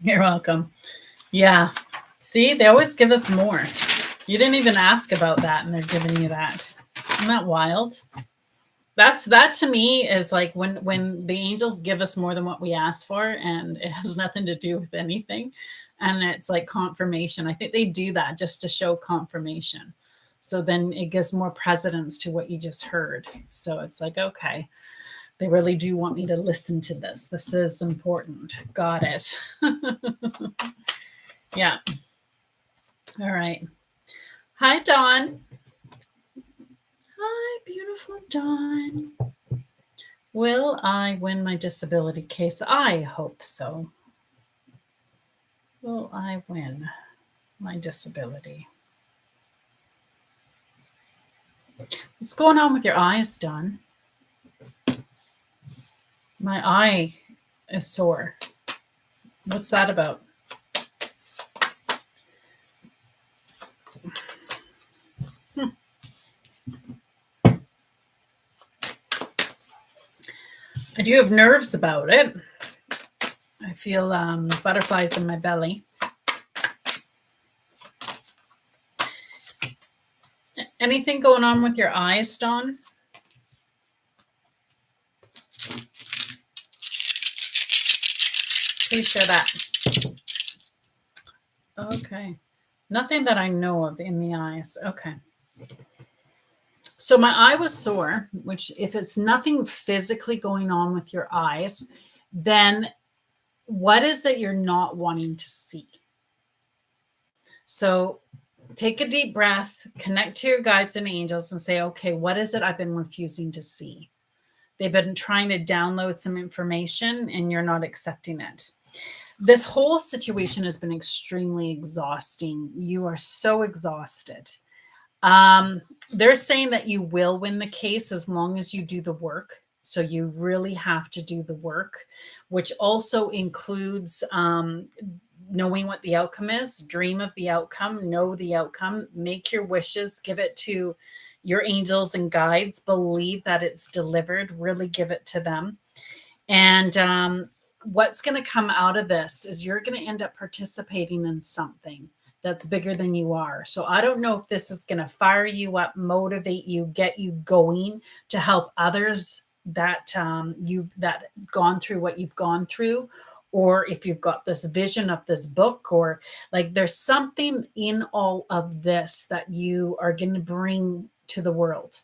You're welcome. Yeah. See, they always give us more. You didn't even ask about that, and they're giving you that. Isn't that wild? That to me is like when the angels give us more than what we ask for, and it has nothing to do with anything. And it's like confirmation. I think they do that just to show confirmation. So then it gives more precedence to what you just heard. So it's like, okay, they really do want me to listen to this. This is important. Got it. Yeah. All right. Hi, Dawn. Hi, beautiful Dawn. Will I win my disability case? I hope so. Will I win my disability? What's going on with your eyes, Don? My eye is sore. What's that about? I do have nerves about it. I feel butterflies in my belly. Anything going on with your eyes, Dawn? Please share that. Okay. Nothing that I know of in the eyes. Okay. So my eye was sore, which if it's nothing physically going on with your eyes, then what is it you're not wanting to see? So take a deep breath, connect to your guides and angels and say, okay, what is it I've been refusing to see? They've been trying to download some information and you're not accepting it. This whole situation has been extremely exhausting. You are so exhausted. They're saying that you will win the case as long as you do the work. So you really have to do the work, which also includes knowing what the outcome is, dream of the outcome, know the outcome, make your wishes, give it to your angels and guides, believe that it's delivered, really give it to them. And what's going to come out of this is you're going to end up participating in something that's bigger than you are. So I don't know if this is going to fire you up, motivate you, get you going to help others that you've that gone through what you've gone through, or if you've got this vision of this book, or like there's something in all of this that you are going to bring to the world.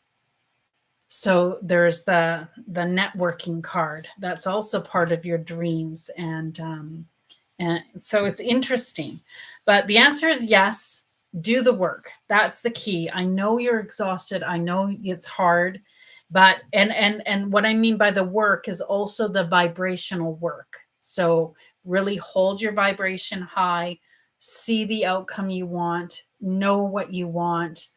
So there's the networking card that's also part of your dreams, and so it's interesting. But the answer is yes. Do the work. That's the key. I know you're exhausted. I know it's hard, but and what I mean by the work is also the vibrational work. So really hold your vibration high, see the outcome you want, know what you want.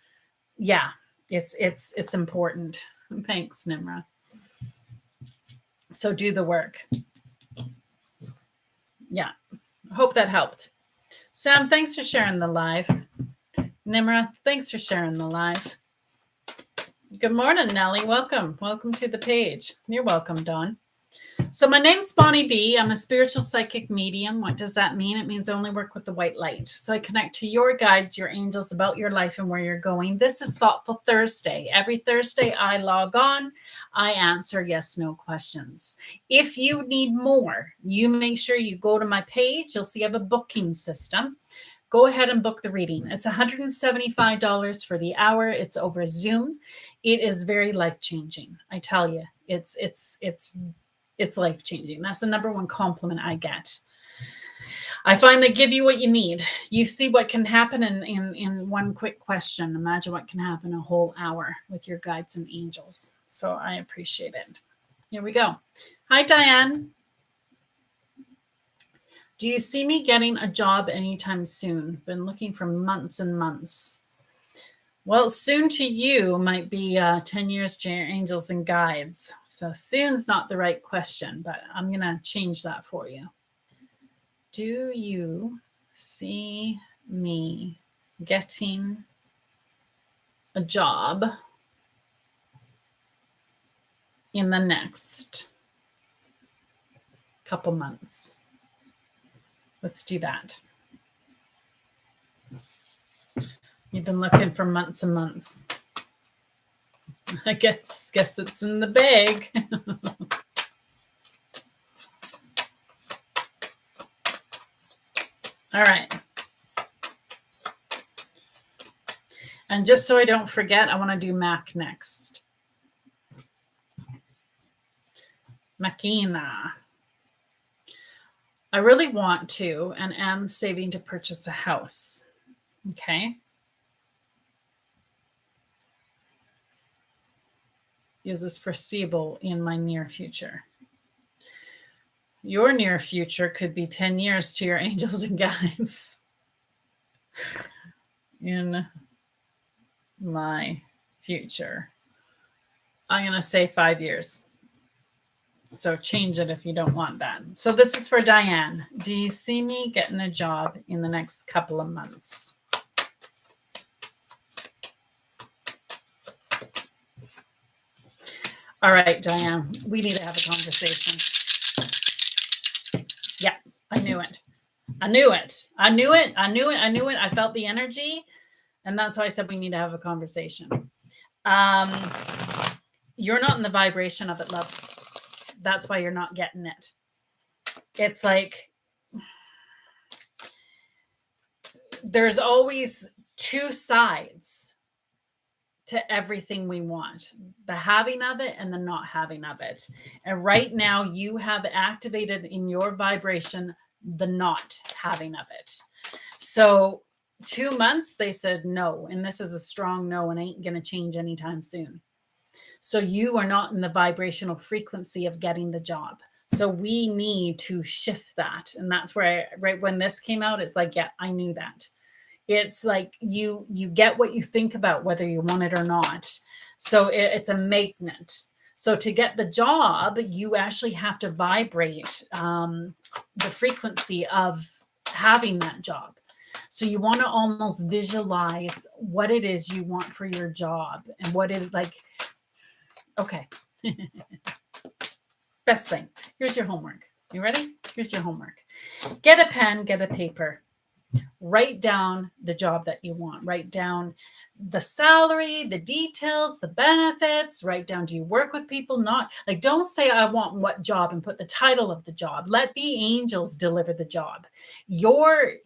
Yeah, it's important. Thanks, Nimra. So do the work. Yeah. Hope that helped. Sam, thanks for sharing the live. Nimra, thanks for sharing the live. Good morning, Nellie. Welcome. Welcome to the page. You're welcome, Dawn. So my name's Bonnie B. I'm a spiritual psychic medium. What does that mean? It means I only work with the white light. So I connect to your guides, your angels about your life and where you're going. This is Thoughtful Thursday. Every Thursday I log on. I answer yes, no questions. If you need more, you make sure you go to my page. You'll see I have a booking system. Go ahead and book the reading. It's $175 for the hour. It's over Zoom. It is very life-changing. I tell you, it's life-changing. That's the number one compliment I get. I find they give you what you need. You see what can happen in one quick question. Imagine what can happen a whole hour with your guides and angels. So I appreciate it. Here we go. Hi, Diane. Do you see me getting a job anytime soon? Been looking for months and months. Well, soon to you might be 10 years to your angels and guides. So soon's not the right question, but I'm going to change that for you. Do you see me getting a job in the next couple months? Let's do that. You've been looking for months and months. I guess it's in the bag. All right. And just so I don't forget, I want to do Mac next. Makina. I really want to and am saving to purchase a house. Okay. is this foreseeable in my near future? Your near future could be 10 years to your angels and guides. In my future, I'm going to say 5 years. So change it if you don't want that. So this is for Diane. Do you see me getting a job in the next couple of months? All right, Diane, we need to have a conversation. Yeah, I knew it. I knew it. I knew it. I knew it. I knew it. I felt the energy. And that's why I said we need to have a conversation. You're not in the vibration of it, love. That's why you're not getting it. It's like there's always two sides to everything we want, the having of it and the not having of it. And right now you have activated in your vibration the not having of it. So 2 months, they said no. And this is a strong no and ain't going to change anytime soon. So you are not in the vibrational frequency of getting the job. So we need to shift that. And that's where right when this came out, it's like, yeah, I knew that. It's like you get what you think about whether you want it or not. So it's a magnet. So to get the job, you actually have to vibrate the frequency of having that job. So you want to almost visualize what it is you want for your job and what is like, okay. Best thing. Here's your homework. You ready? Here's your homework. Get a pen, get a paper. Write down the job that you want. Write down the salary, the details, the benefits. Write down, do you work with people? Not like, don't say I want what job and put the title of the job. Let the angels deliver the job. Your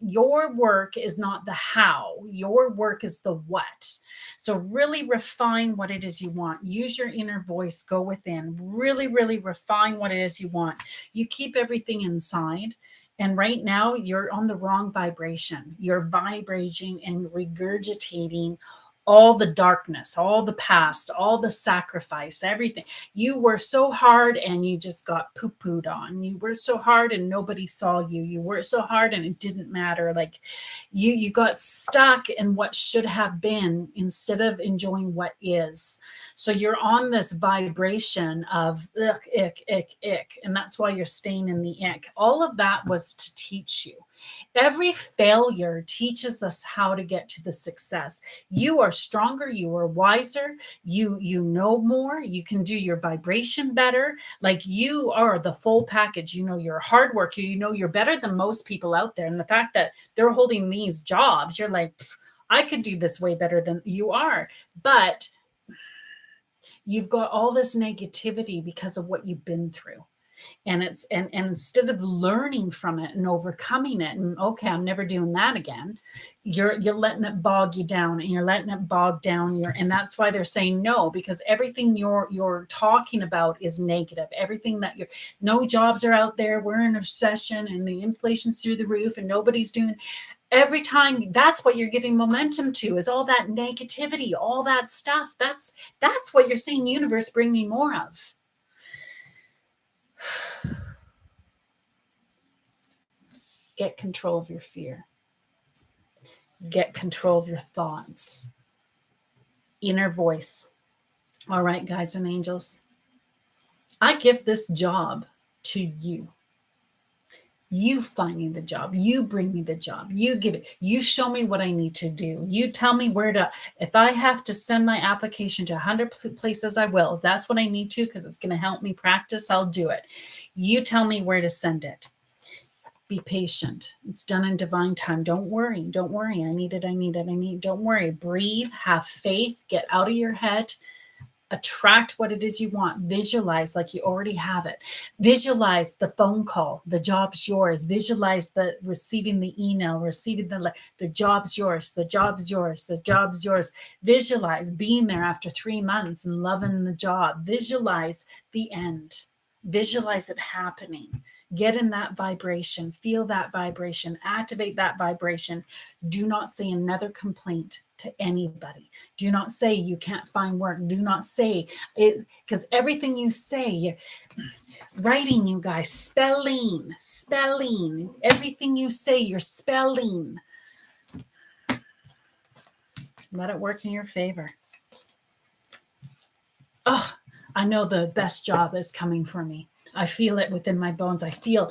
work is not the how. Your work is the what. So really refine what it is you want. Use your inner voice, go within, really, really refine what it is you want. You keep everything inside. And right now you're on the wrong vibration. You're vibrating and regurgitating all the darkness, all the past, all the sacrifice, everything. You were so hard and you just got poo-pooed on. You were so hard and nobody saw you. You worked so hard and it didn't matter. Like you got stuck in what should have been instead of enjoying what is. So you're on this vibration of ugh, ick, ick, ick. And that's why you're staying in the ick. All of that was to teach you. Every failure teaches us how to get to the success. You are stronger, you are wiser, you know more, you can do your vibration better. Like you are the full package. You know, you're a hard worker, you know, you're better than most people out there. And the fact that they're holding these jobs, you're like, I could do this way better than you are. But you've got all this negativity because of what you've been through. And it's and instead of learning from it and overcoming it and okay, I'm never doing that again, you're letting it bog you down and you're letting it bog down your, and that's why they're saying no, because everything you're talking about is negative. Everything that you're, no jobs are out there, we're in a recession and the inflation's through the roof and nobody's doing, every time that's what you're giving momentum to is all that negativity, all that stuff. That's what you're saying, universe, bring me more of. Get control of your fear. Get control of your thoughts. Inner voice. All right, guides and angels. I give this job to you. You find me the job. You bring me the job. You give it. You show me what I need to do. You tell me where to, if I have to send my application to 100 places, I will. If that's what I need to, because it's going to help me practice, I'll do it. You tell me where to send it. Be patient. It's done in divine time. Don't worry. Don't worry. I need it. I need it. I need it. Don't worry. Breathe. Have faith. Get out of your head. Attract what it is you want. Visualize like you already have it. Visualize the phone call. The job's yours. Visualize the receiving the email, receiving the job's yours. The job's yours. The job's yours. Visualize being there after 3 months and loving the job. Visualize the end. Visualize it happening. Get in that vibration, feel that vibration, activate that vibration. Do not say another complaint to anybody. Do not say you can't find work. Do not say it, because everything you say, writing, you guys, spelling, everything you say, you're spelling. Let it work in your favor. Oh, I know the best job is coming for me. I feel it within my bones. I feel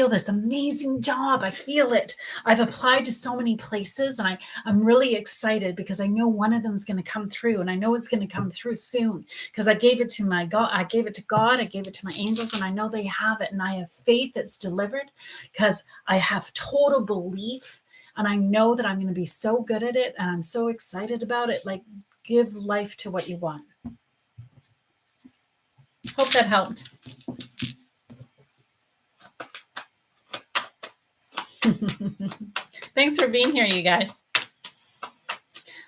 this amazing job. I feel it. I've applied to so many places, and I'm really excited because I know one of them is going to come through, and I know it's going to come through soon because I gave it to my God. I gave it to God. I gave it to my angels, and I know they have it, and I have faith it's delivered because I have total belief, and I know that I'm going to be so good at it, and I'm so excited about it. Like, give life to what you want. Hope that helped. Thanks for being here, you guys.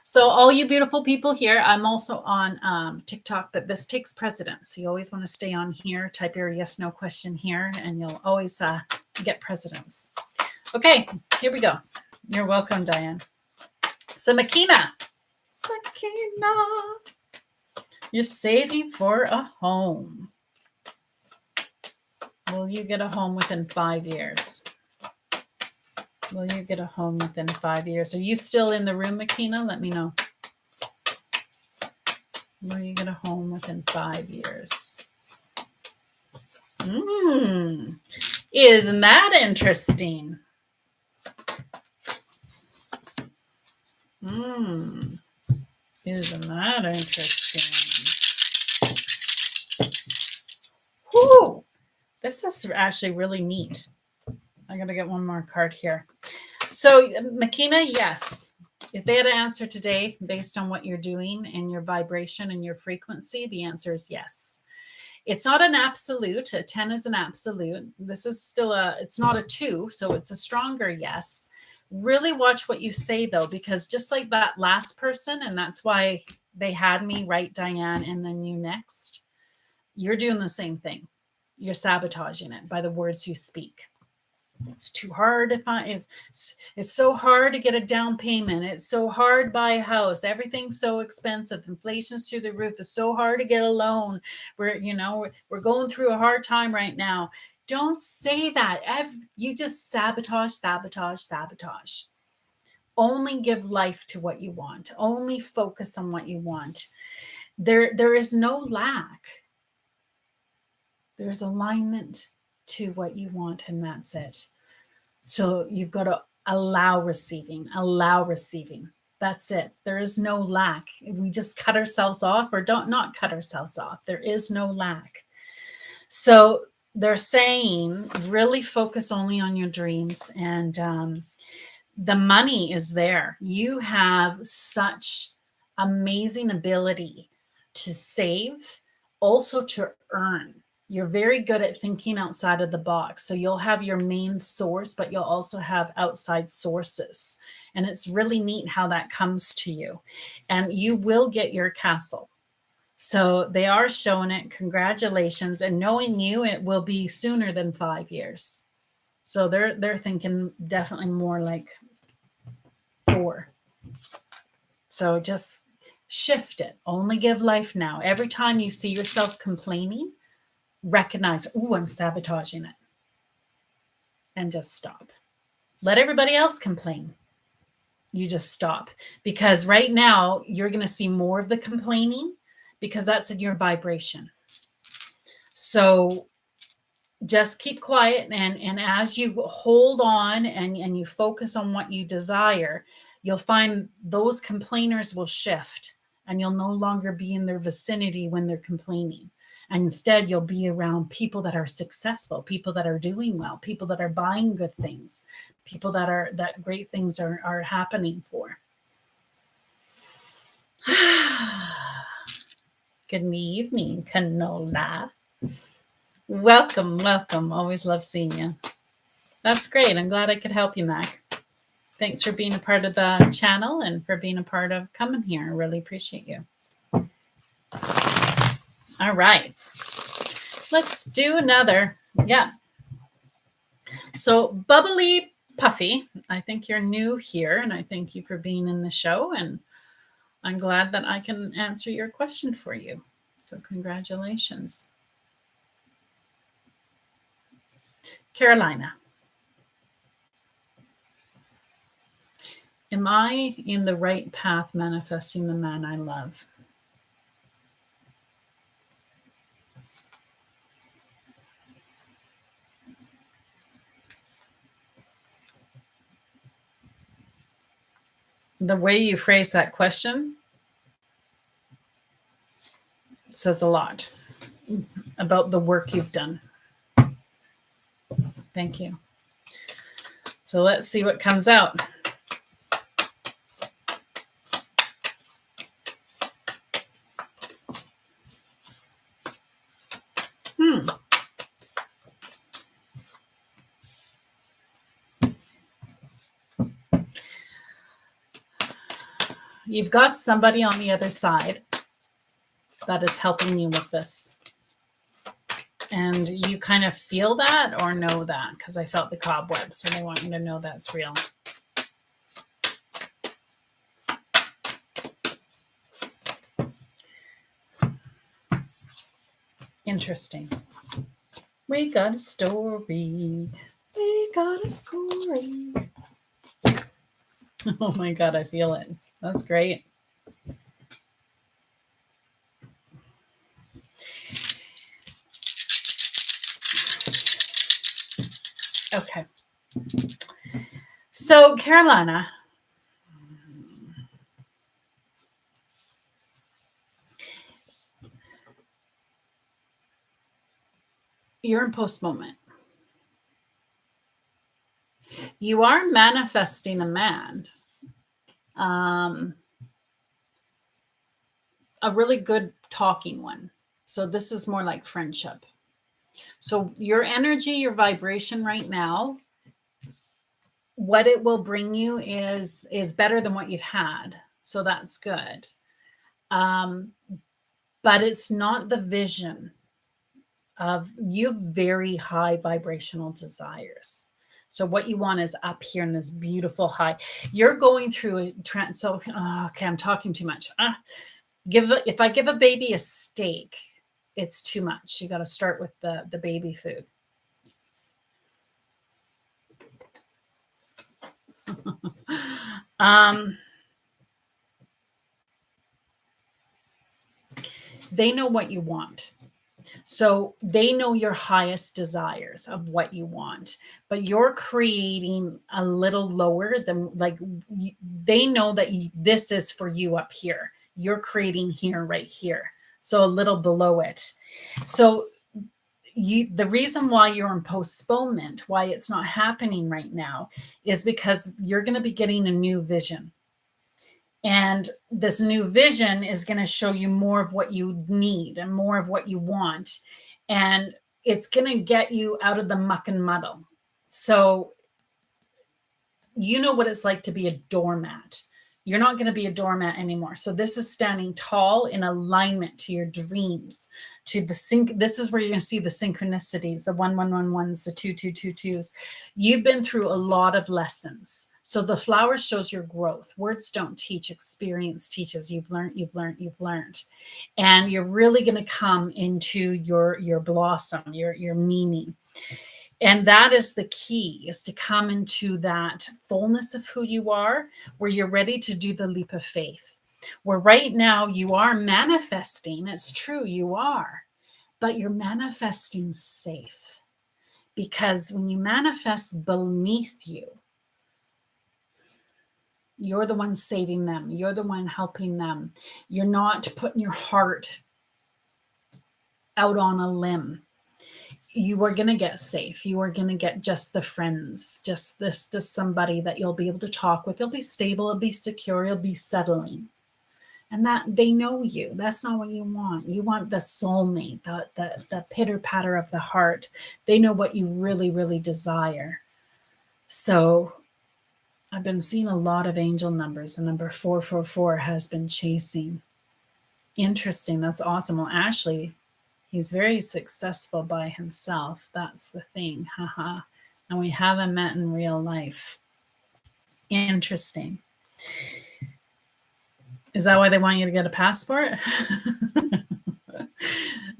So all you beautiful people here, I'm also on TikTok, but this takes precedence. So you always want to stay on here, type your yes, no question here, and you'll always get precedence. Okay, here we go. You're welcome, Diane. So Makina, you're saving for a home. Will you get a home within 5 years? Will you get a home within 5 years? Are you still in the room, Makina? Let me know. Will you get a home within 5 years? Isn't that interesting? Isn't that interesting? Whoo! This is actually really neat. I'm going to get one more card here. So, Makina, yes. If they had an answer today based on what you're doing and your vibration and your frequency, the answer is yes. It's not an absolute. A 10 is an absolute. This is still it's not a 2, so it's a stronger yes. Really watch what you say, though, because just like that last person, and that's why they had me write Diane and then you next, you're doing the same thing. You're sabotaging it by the words you speak. It's too hard to find. It's so hard to get a down payment. It's so hard to buy a house. Everything's so expensive. Inflation's through the roof. It's so hard to get a loan. We're going through a hard time right now. Don't say that. You just sabotage. Only give life to what you want. Only focus on what you want. There is no lack. There's alignment to what you want, and that's it. So you've got to allow receiving. That's it. There is no lack. We just cut ourselves off, or don't not cut ourselves off. There is no lack. So they're saying really focus only on your dreams, and the money is there. You have such amazing ability to save, also to earn. You're very good at thinking outside of the box. So you'll have your main source, but you'll also have outside sources. And it's really neat how that comes to you. And you will get your castle. So they are showing it. Congratulations. And knowing you, it will be sooner than 5 years. So they're thinking definitely more like 4. So just shift it. Only give life now. Every time you see yourself complaining, recognize, I'm sabotaging it. And just stop. Let everybody else complain. You just stop. Because right now, you're going to see more of the complaining because that's in your vibration. So just keep quiet. And as you hold on and you focus on what you desire, you'll find those complainers will shift. And you'll no longer be in their vicinity when they're complaining. And instead, you'll be around people that are successful, people that are doing well, people that are buying good things, people that great things are happening for. Good evening, Canola. Welcome. Always love seeing you. That's great. I'm glad I could help you, Mac. Thanks for being a part of the channel and for being a part of coming here. I really appreciate you. All right. Let's do another. Yeah. So, Bubbly Puffy, I think you're new here, and I thank you for being in the show. And I'm glad that I can answer your question for you. So, congratulations. Carolina, am I in the right path manifesting the man I love? The way you phrase that question says a lot about the work you've done. Thank you. So let's see what comes out. Hmm. You've got somebody on the other side that is helping you with this. And you kind of feel that or know that, because I felt the cobwebs and I want you to know that's real. Interesting. We got a story. We got a story. Oh my God, I feel it. That's great. Okay. So, Carolina, you're in postponement. You are manifesting a man, um, a really good talking one. So, this is more like friendship. So, your energy, your vibration right now, what it will bring you is better than what you've had. So, that's good. Um, but it's not the vision of you have very high vibrational desires. So what you want is up here in this beautiful high. You're going through a trans. So okay, I'm talking too much. If I give a baby a steak, it's too much. You got to start with the baby food. um, they know what you want. So they know your highest desires of what you want, but you're creating a little lower than like they know that this is for you up here. You're creating here, right here. So a little below it. So the reason why you're in postponement, why it's not happening right now, is because you're going to be getting a new vision. And this new vision is going to show you more of what you need and more of what you want. And it's going to get you out of the muck and muddle. So, you know what it's like to be a doormat. You're not going to be a doormat anymore. So, this is standing tall in alignment to your dreams, to the sync. This is where you're going to see the synchronicities, the 1 1 1 1s, the 2 2 2 2s. You've been through a lot of lessons. So the flower shows your growth. Words don't teach, experience teaches. You've learned, you've learned, you've learned. And you're really going to come into your blossom, your meaning. And that is the key, is to come into that fullness of who you are, where you're ready to do the leap of faith. Where right now you are manifesting, it's true, you are, but you're manifesting safe. Because when you manifest beneath you, you're the one saving them. You're the one helping them. You're not putting your heart out on a limb. You are going to get safe. You are going to get just the friends, just somebody that you'll be able to talk with. You'll be stable, you'll be secure, you'll be settling. And that they know you. That's not what you want. You want the soulmate, the pitter patter of the heart. They know what you really, really desire. So I've been seeing a lot of angel numbers. The number 444 has been chasing. Interesting. That's awesome. Well, Ashley, he's very successful by himself. That's the thing. Haha. and we haven't met in real life. Interesting. Is that why they want you to get a passport?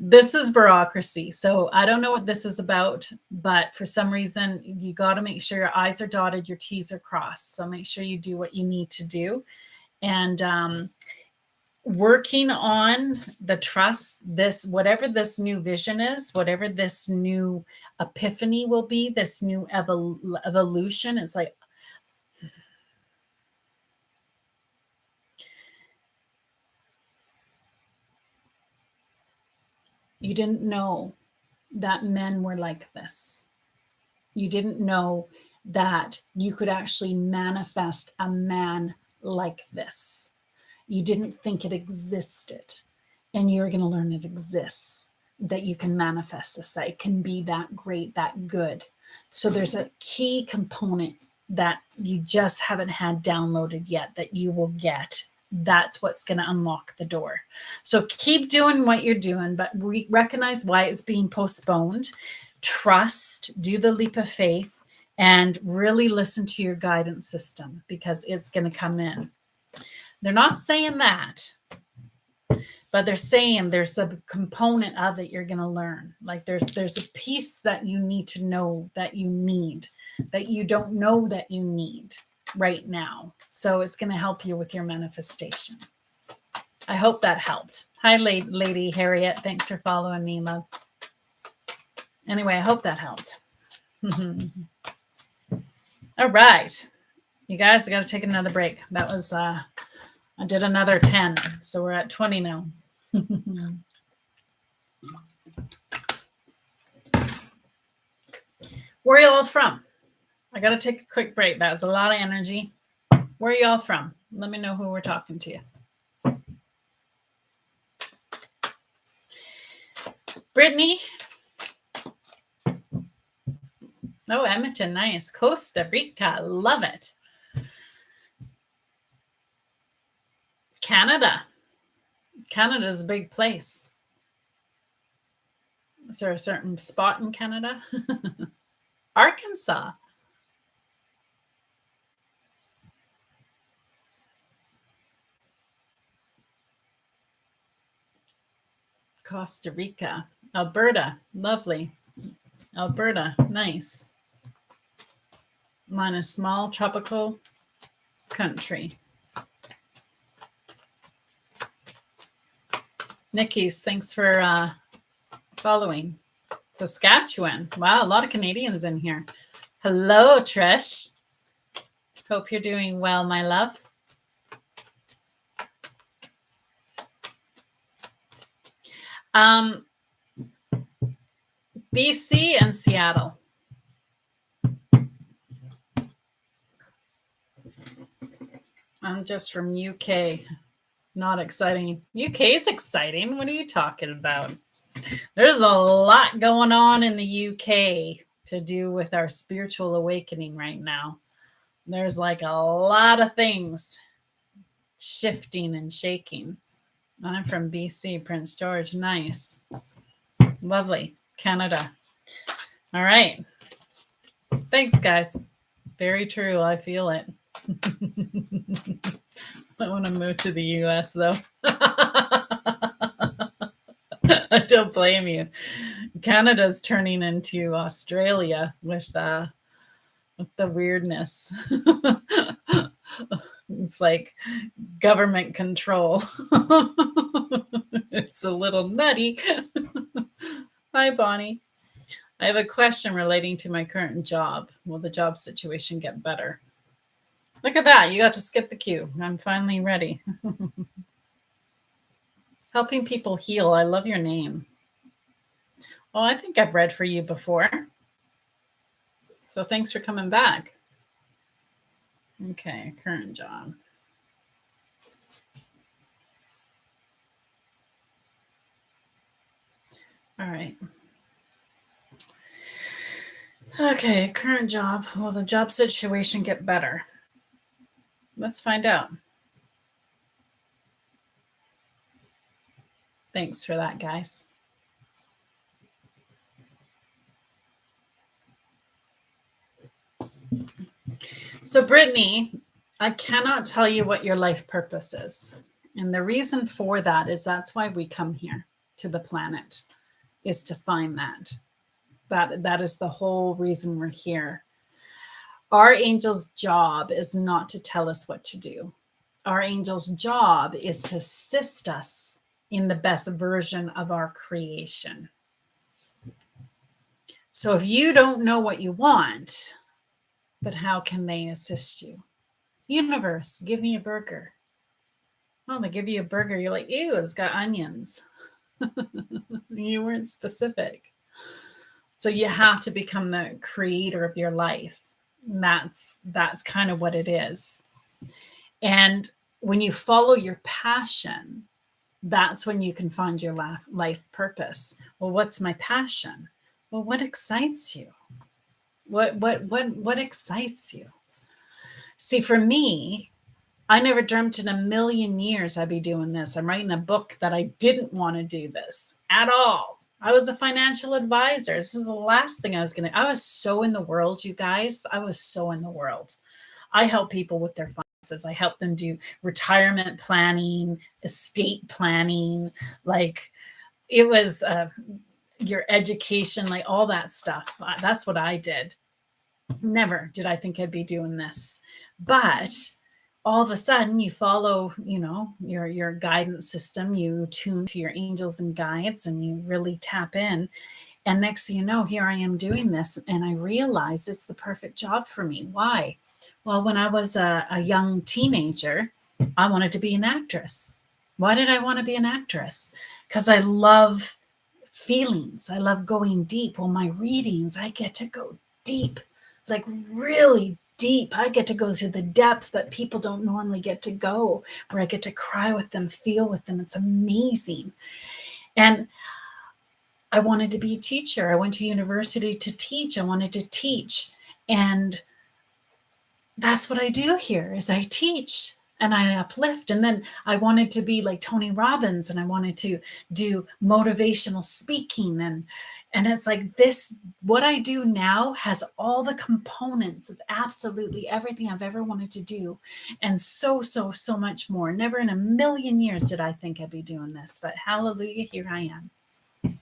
This is bureaucracy. So I don't know what this is about, but for some reason, you got to make sure your I's are dotted, your T's are crossed. So make sure you do what you need to do. And working on the trust, this, whatever this new vision is, whatever this new epiphany will be, this new evolution, it's like, you didn't know that men were like this. You didn't know that you could actually manifest a man like this. You didn't think it existed. And you're going to learn it exists, that you can manifest this, that it can be that great, that good. So there's a key component that you just haven't had downloaded yet that you will get. That's what's going to unlock the door. So keep doing what you're doing, but recognize why it's being postponed. Trust, do the leap of faith, and really listen to your guidance system because it's going to come in. They're not saying that, but they're saying there's a component of it you're going to learn. Like there's a piece that you need to know that you need, that you don't know that you need right now. So it's going to help you with your manifestation. I hope that helped. Hi, Lady Harriet. Thanks for following me, love. Anyway, I hope that helped. All right. You guys, I got to take another break. That was, I did another 10. So we're at 20 now. Where are you all from? I got to take a quick break. That was a lot of energy. Where are you all from? Let me know who we're talking to. Brittany. Oh, Edmonton, nice. Costa Rica, love it. Canada. Canada's a big place. Is there a certain spot in Canada? Arkansas. Costa Rica. Alberta, lovely. Alberta, nice. Mine is small tropical country. Nikki's, thanks for following. Saskatchewan. Wow, a lot of Canadians in here. Hello, Trish. Hope you're doing well, my love. BC and Seattle. I'm just from UK. Not exciting. UK is exciting. What are you talking about? There's a lot going on in the UK to do with our spiritual awakening right now. There's like a lot of things shifting and shaking. I'm from BC, Prince George. Nice. Lovely. Canada. All right. Thanks, guys. Very true. I feel it. I want to move to the US, though. I don't blame you. Canada's turning into Australia with the weirdness. It's like government control. It's a little nutty. Hi, Bonnie. I have a question relating to my current job. Will the job situation get better? Look at that. You got to skip the queue. I'm finally ready. Helping people heal. I love your name. Oh, I think I've read for you before. So thanks for coming back. Okay, current job. All right. Okay, current job. Will the job situation get better? Let's find out. Thanks for that, guys. So, Brittany, I cannot tell you what your life purpose is. And the reason for that is that's why we come here to the planet, is to find that. That is the whole reason we're here. Our angel's job is not to tell us what to do. Our angel's job is to assist us in the best version of our creation. So if you don't know what you want, then how can they assist you? Universe, give me a burger. Oh, they give you a burger. You're like, ew, it's got onions. You weren't specific. So you have to become the creator of your life. And that's kind of what it is. And when you follow your passion, that's when you can find your life purpose. Well, what's my passion? Well, what excites you? What excites you? See, for me, I never dreamt in a million years I'd be doing this. I'm writing a book that I didn't want to do this at all. I was a financial advisor. This is the last thing I was going to. I was so in the world, you guys. I was so in the world. I help people with their finances. I help them do retirement planning, estate planning. Like it was your education, like all that stuff. That's what I did. Never did I think I'd be doing this. But all of a sudden you follow, your guidance system, you tune to your angels and guides, and you really tap in. And next thing you know, here I am doing this, and I realize it's the perfect job for me. Why? Well, when I was a young teenager, I wanted to be an actress. Why did I want to be an actress? Because I love feelings. I love going deep. Well, my readings, I get to go deep, like really deep. I get to go to the depths that people don't normally get to go, where I get to cry with them, feel with them. It's amazing. And I wanted to be a teacher. I went to university to teach. I wanted to teach. And that's what I do here is I teach and I uplift. And then I wanted to be like Tony Robbins, and I wanted to do motivational speaking. And it's like this, what I do now has all the components of absolutely everything I've ever wanted to do. And so much more. Never in a million years did I think I'd be doing this, but hallelujah, here I am.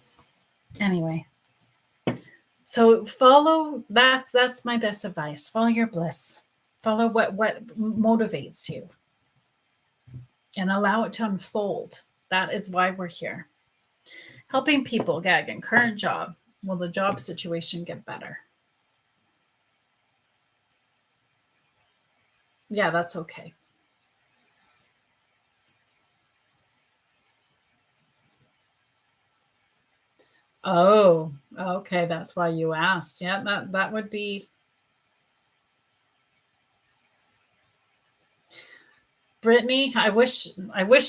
Anyway, so follow, that's my best advice. Follow your bliss. Follow what motivates you and allow it to unfold. That is why we're here. Helping people get a current job. Will the job situation get better? Yeah, that's okay. Oh, okay. That's why you asked. Yeah, that would be. Brittany, I wish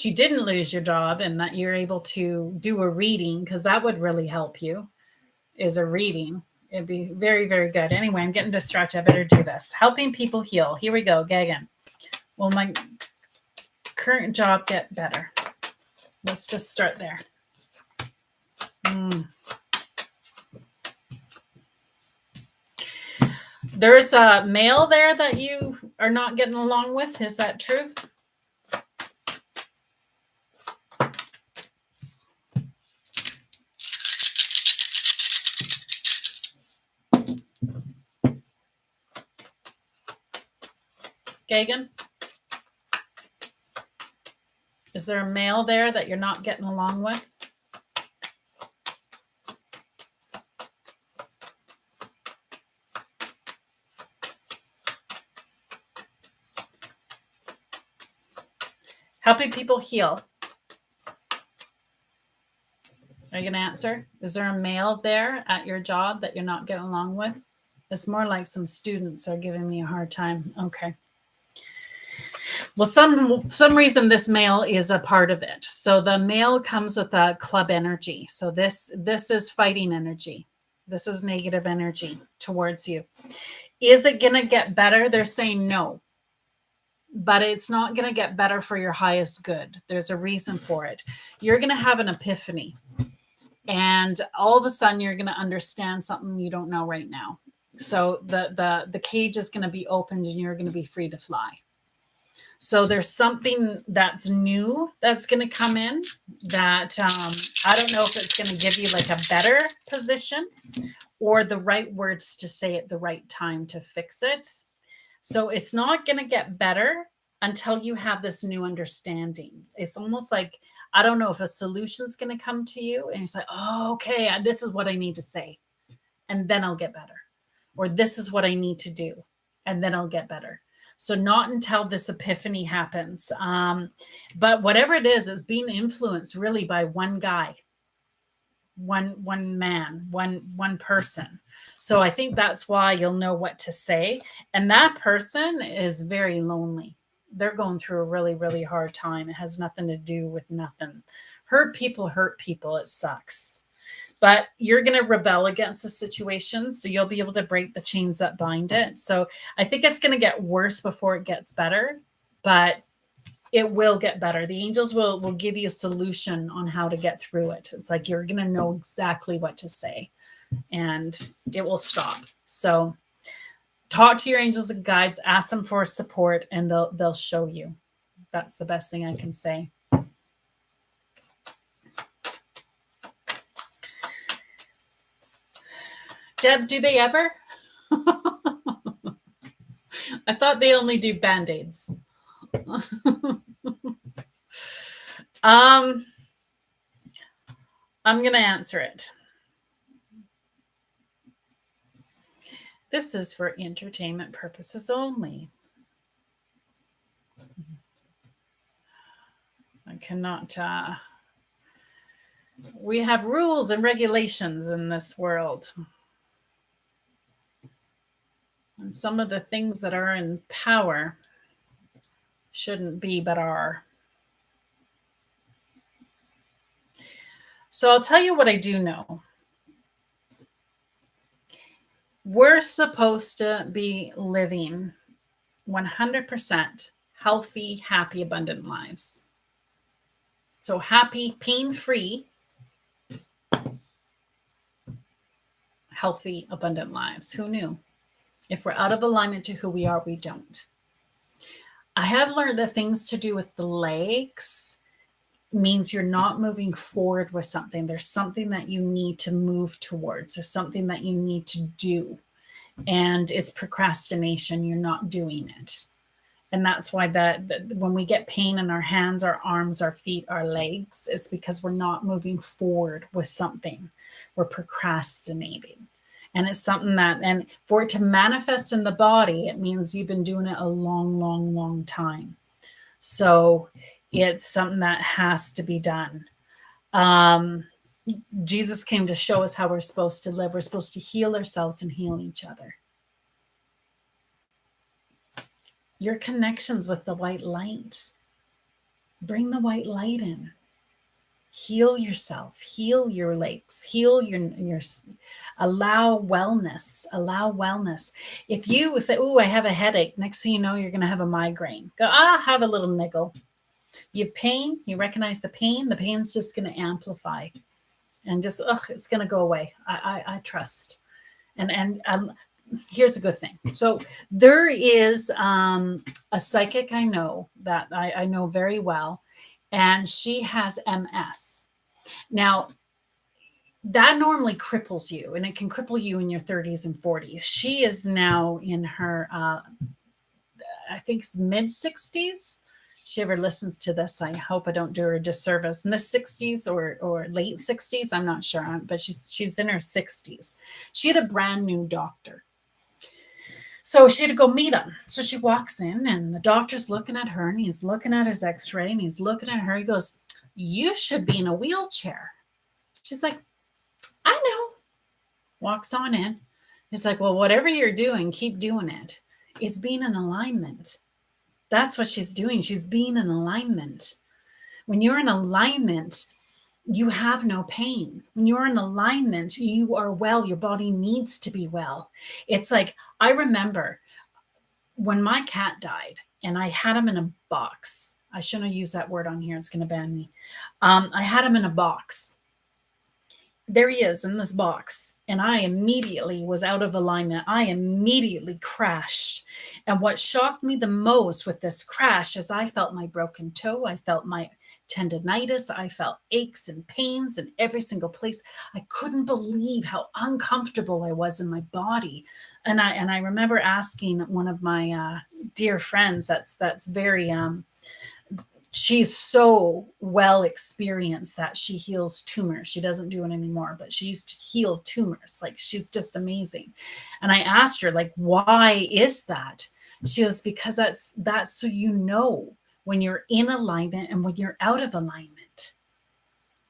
you didn't lose your job and that you're able to do a reading, because that would really help you. Is a reading. It'd be very, very good. Anyway, I'm getting distracted. I better do this. Helping people heal. Here we go, Gagan. Will my current job get better? Let's just start there. There's a male there that you are not getting along with. Is that true? Gagan? Is there a male there that you're not getting along with? Helping people heal. Are you going to answer? Is there a male there at your job that you're not getting along with? It's more like some students are giving me a hard time. Okay. Well, some reason this male is a part of it. So the male comes with a club energy. So this is fighting energy. This is negative energy towards you. Is it going to get better? They're saying no. But it's not going to get better for your highest good. There's a reason for it. You're going to have an epiphany. And all of a sudden, you're going to understand something you don't know right now. So the cage is going to be opened and you're going to be free to fly. So there's something that's new that's going to come in that I don't know if it's going to give you like a better position or the right words to say at the right time to fix it. So it's not going to get better until you have this new understanding. It's almost like, I don't know if a solution's going to come to you and it's like, oh, okay, this is what I need to say. And then I'll get better. Or this is what I need to do. And then I'll get better. So not until this epiphany happens. But whatever it is, it's being influenced really by one guy, one man, one person. So I think that's why you'll know what to say. And that person is very lonely. They're going through a really, really hard time. It has nothing to do with nothing. Hurt people. It sucks. But you're going to rebel against the situation. So you'll be able to break the chains that bind it. So I think it's going to get worse before it gets better, but it will get better. The angels will give you a solution on how to get through it. It's like you're going to know exactly what to say and it will stop. So talk to your angels and guides, ask them for support, and they'll show you. That's the best thing I can say. Deb, do they ever? I thought they only do Band-Aids. I'm going to answer it. This is for entertainment purposes only. I cannot. We have rules and regulations in this world. And some of the things that are in power shouldn't be, but are. So I'll tell you what I do know. We're supposed to be living 100% healthy, happy, abundant lives. So happy, pain-free, healthy, abundant lives. Who knew? If we're out of alignment to who we are, we don't. I have learned that things to do with the legs means you're not moving forward with something. There's something that you need to move towards, or something that you need to do. And it's procrastination. You're not doing it. And that's why that when we get pain in our hands, our arms, our feet, our legs, it's because we're not moving forward with something. We're procrastinating. And it's something that, and for it to manifest in the body, it means you've been doing it a long, long, long time. So it's something that has to be done. Jesus came to show us how we're supposed to live. We're supposed to heal ourselves and heal each other. Your connections with the white light. Bring the white light in. Heal yourself, heal your legs, heal your allow wellness. If you say, oh, I have a headache, next thing you know, you're going to have a migraine. Go, have a little niggle. You have pain, you recognize the pain's just going to amplify and just, it's going to go away. I trust. And here's a good thing. So there is a psychic I know that I know very well, and she has MS. Now, that normally cripples you, and it can cripple you in your 30s and 40s. She is now in her, I think it's mid-60s. She ever listens to this, I hope I don't do her a disservice. In the 60s or late 60s, I'm not sure, but she's in her 60s. She had a brand new doctor. So she had to go meet him. So she walks in, and the doctor's looking at her, and he's looking at his x-ray, and he's looking at her. He goes, you should be in a wheelchair. She's like, I know. Walks on in. He's like, well, whatever you're doing, keep doing it. It's being in alignment. That's what she's doing. She's being in alignment. When you're in alignment, you have no pain. When you're in alignment, you are well. Your body needs to be well. It's like, I remember when my cat died and I had him in a box. I shouldn't have used that word on here. It's going to ban me. I had him in a box. There he is in this box. and I immediately was out of alignment. I immediately crashed. And what shocked me the most with this crash is I felt my broken toe. I felt my tendonitis. I felt aches and pains in every single place. I couldn't believe how uncomfortable I was in my body. And I remember asking one of my dear friends that's very she's so well experienced that she heals tumors. She doesn't do it anymore, but she used to heal tumors. Like, she's just amazing. And I asked her, like, why is that? She goes, because that's so you know when you're in alignment and when you're out of alignment.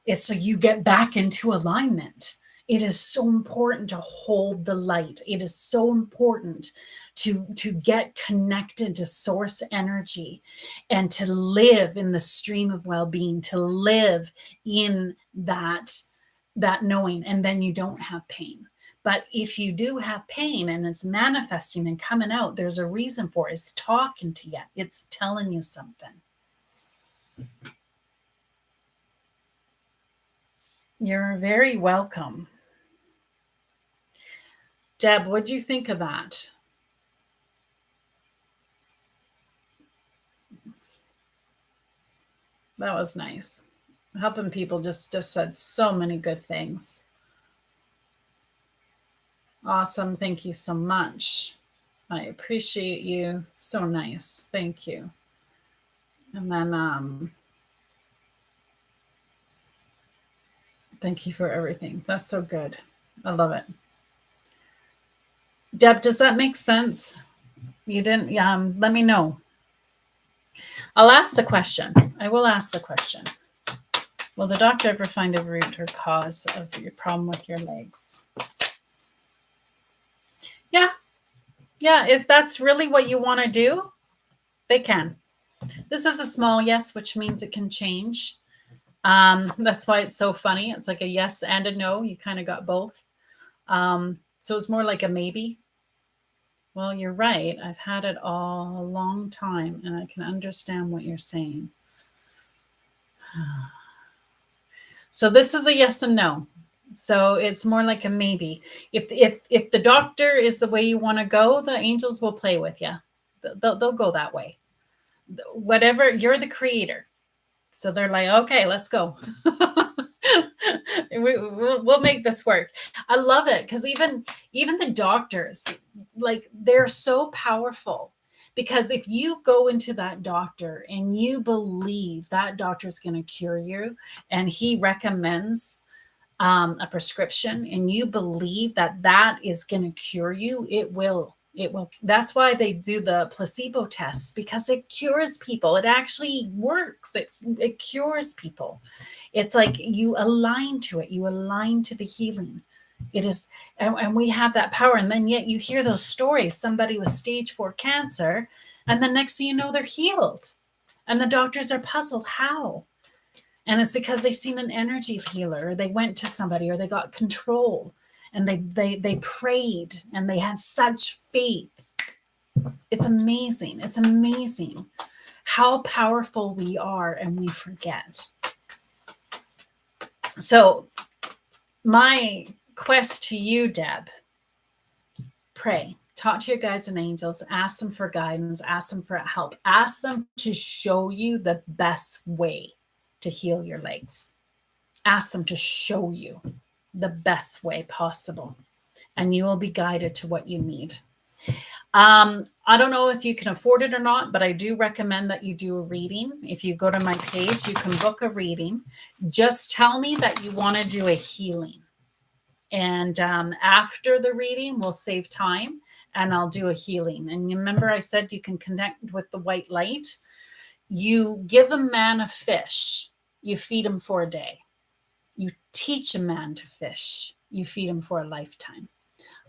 It's so you get back into alignment. It is so important to hold the light. It is so important to get connected to source energy and to live in the stream of well-being, to live in that knowing, and then you don't have pain. But if you do have pain and it's manifesting and coming out, there's a reason for it. It's talking to you. It's telling you something. You're very welcome. Deb, what do you think of that? That was nice. Helping people just said so many good things. Awesome. Thank you so much. I appreciate you. So nice. Thank you. And then thank you for everything. That's so good. I love it. Deb, does that make sense? You didn't, let me know. I'll ask the question. I will ask the question. Will the doctor ever find the root or cause of your problem with your legs? Yeah. Yeah, if that's really what you want to do, they can. This is a small yes, which means it can change. That's why it's so funny. It's like a yes and a no. You kind of got both. So it's more like a maybe. Well, you're right. I've had it all a long time, and I can understand what you're saying. So this is a yes and no. So it's more like a maybe. If the doctor is the way you want to go, the angels will play with you. They'll go that way. Whatever, you're the creator. So they're like, okay, let's go. We'll make this work. I love it because even the doctors, like, they're so powerful, because if you go into that doctor and you believe that doctor is going to cure you, and he recommends a prescription, and you believe that is going to cure you, it will. That's why they do the placebo tests, because it cures people. It actually works. It cures people. It's like you align to it. You align to the healing. It is, and we have that power. And then yet you hear those stories. Somebody with stage 4 cancer, and the next thing you know, they're healed. And the doctors are puzzled. How? And it's because they've seen an energy healer, or they went to somebody, or they got control, and they prayed, and they had such faith. It's amazing. It's amazing how powerful we are, and we forget. So my quest to you, Deb, pray. Talk to your guides and angels. Ask them for guidance. Ask them for help. Ask them to show you the best way to heal your legs. Ask them to show you the best way possible, and you will be guided to what you need. I don't know if you can afford it or not, but I do recommend that you do a reading. If you go to my page, you can book a reading. Just tell me that you want to do a healing. And after the reading, we'll save time, and I'll do a healing. And remember, I said you can connect with the white light. You give a man a fish, you feed him for a day. You teach a man to fish, you feed him for a lifetime.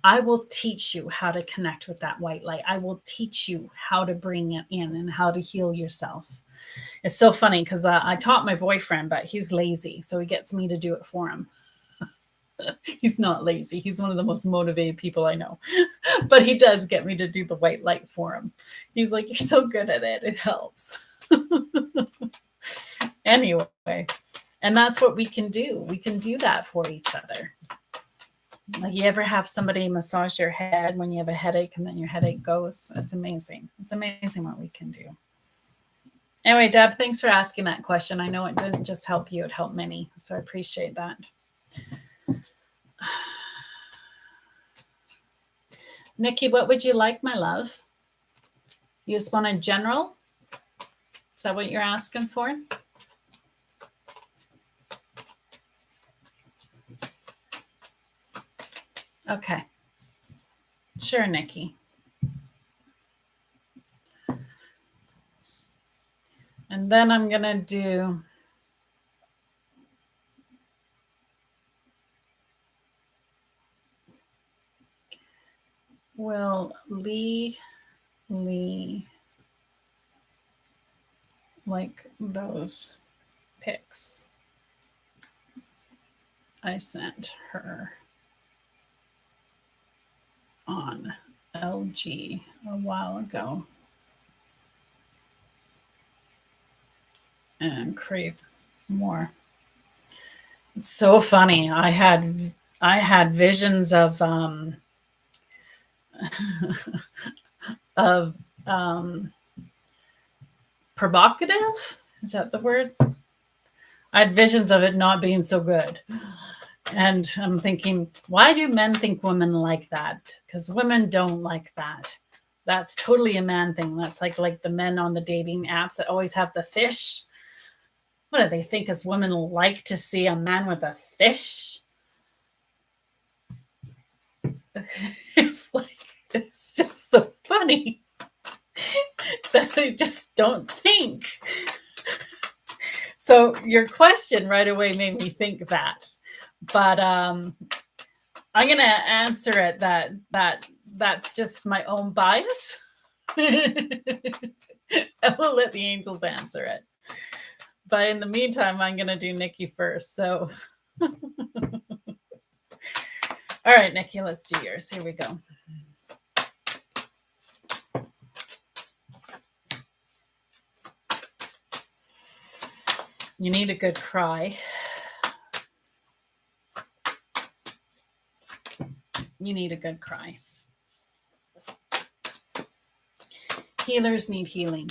I will teach you how to connect with that white light. I will teach you how to bring it in and how to heal yourself. It's so funny because I taught my boyfriend, but he's lazy, so he gets me to do it for him. He's not lazy. He's one of the most motivated people I know, but he does get me to do the white light for him. He's like, you're so good at it. It helps. Anyway, and that's what we can do. We can do that for each other. Like, you ever have somebody massage your head when you have a headache and then your headache goes? It's amazing. It's amazing what we can do. Anyway, Deb, thanks for asking that question. I know it didn't just help you, it helped many. So I appreciate that. Nikki, what would you like, my love? You just want a general? Is that what you're asking for? Okay. Sure, Nikki. And then I'm going to do will Lee like those pics I sent her on LG a while ago and crave more. It's so funny. I had visions of of provocative. Is that the word? I had visions of it not being so good. And I'm thinking, why do men think women like that? Because women don't like that. That's totally a man thing. That's like the men on the dating apps that always have the fish. What do they think? As women like to see a man with a fish? It's just so funny that they just don't think. So your question right away made me think that. But I'm going to answer it that's just my own bias. I will let the angels answer it. But in the meantime, I'm going to do Nikki first. So, all right, Nikki, let's do yours. Here we go. You need a good cry. You need a good cry. Healers need healing.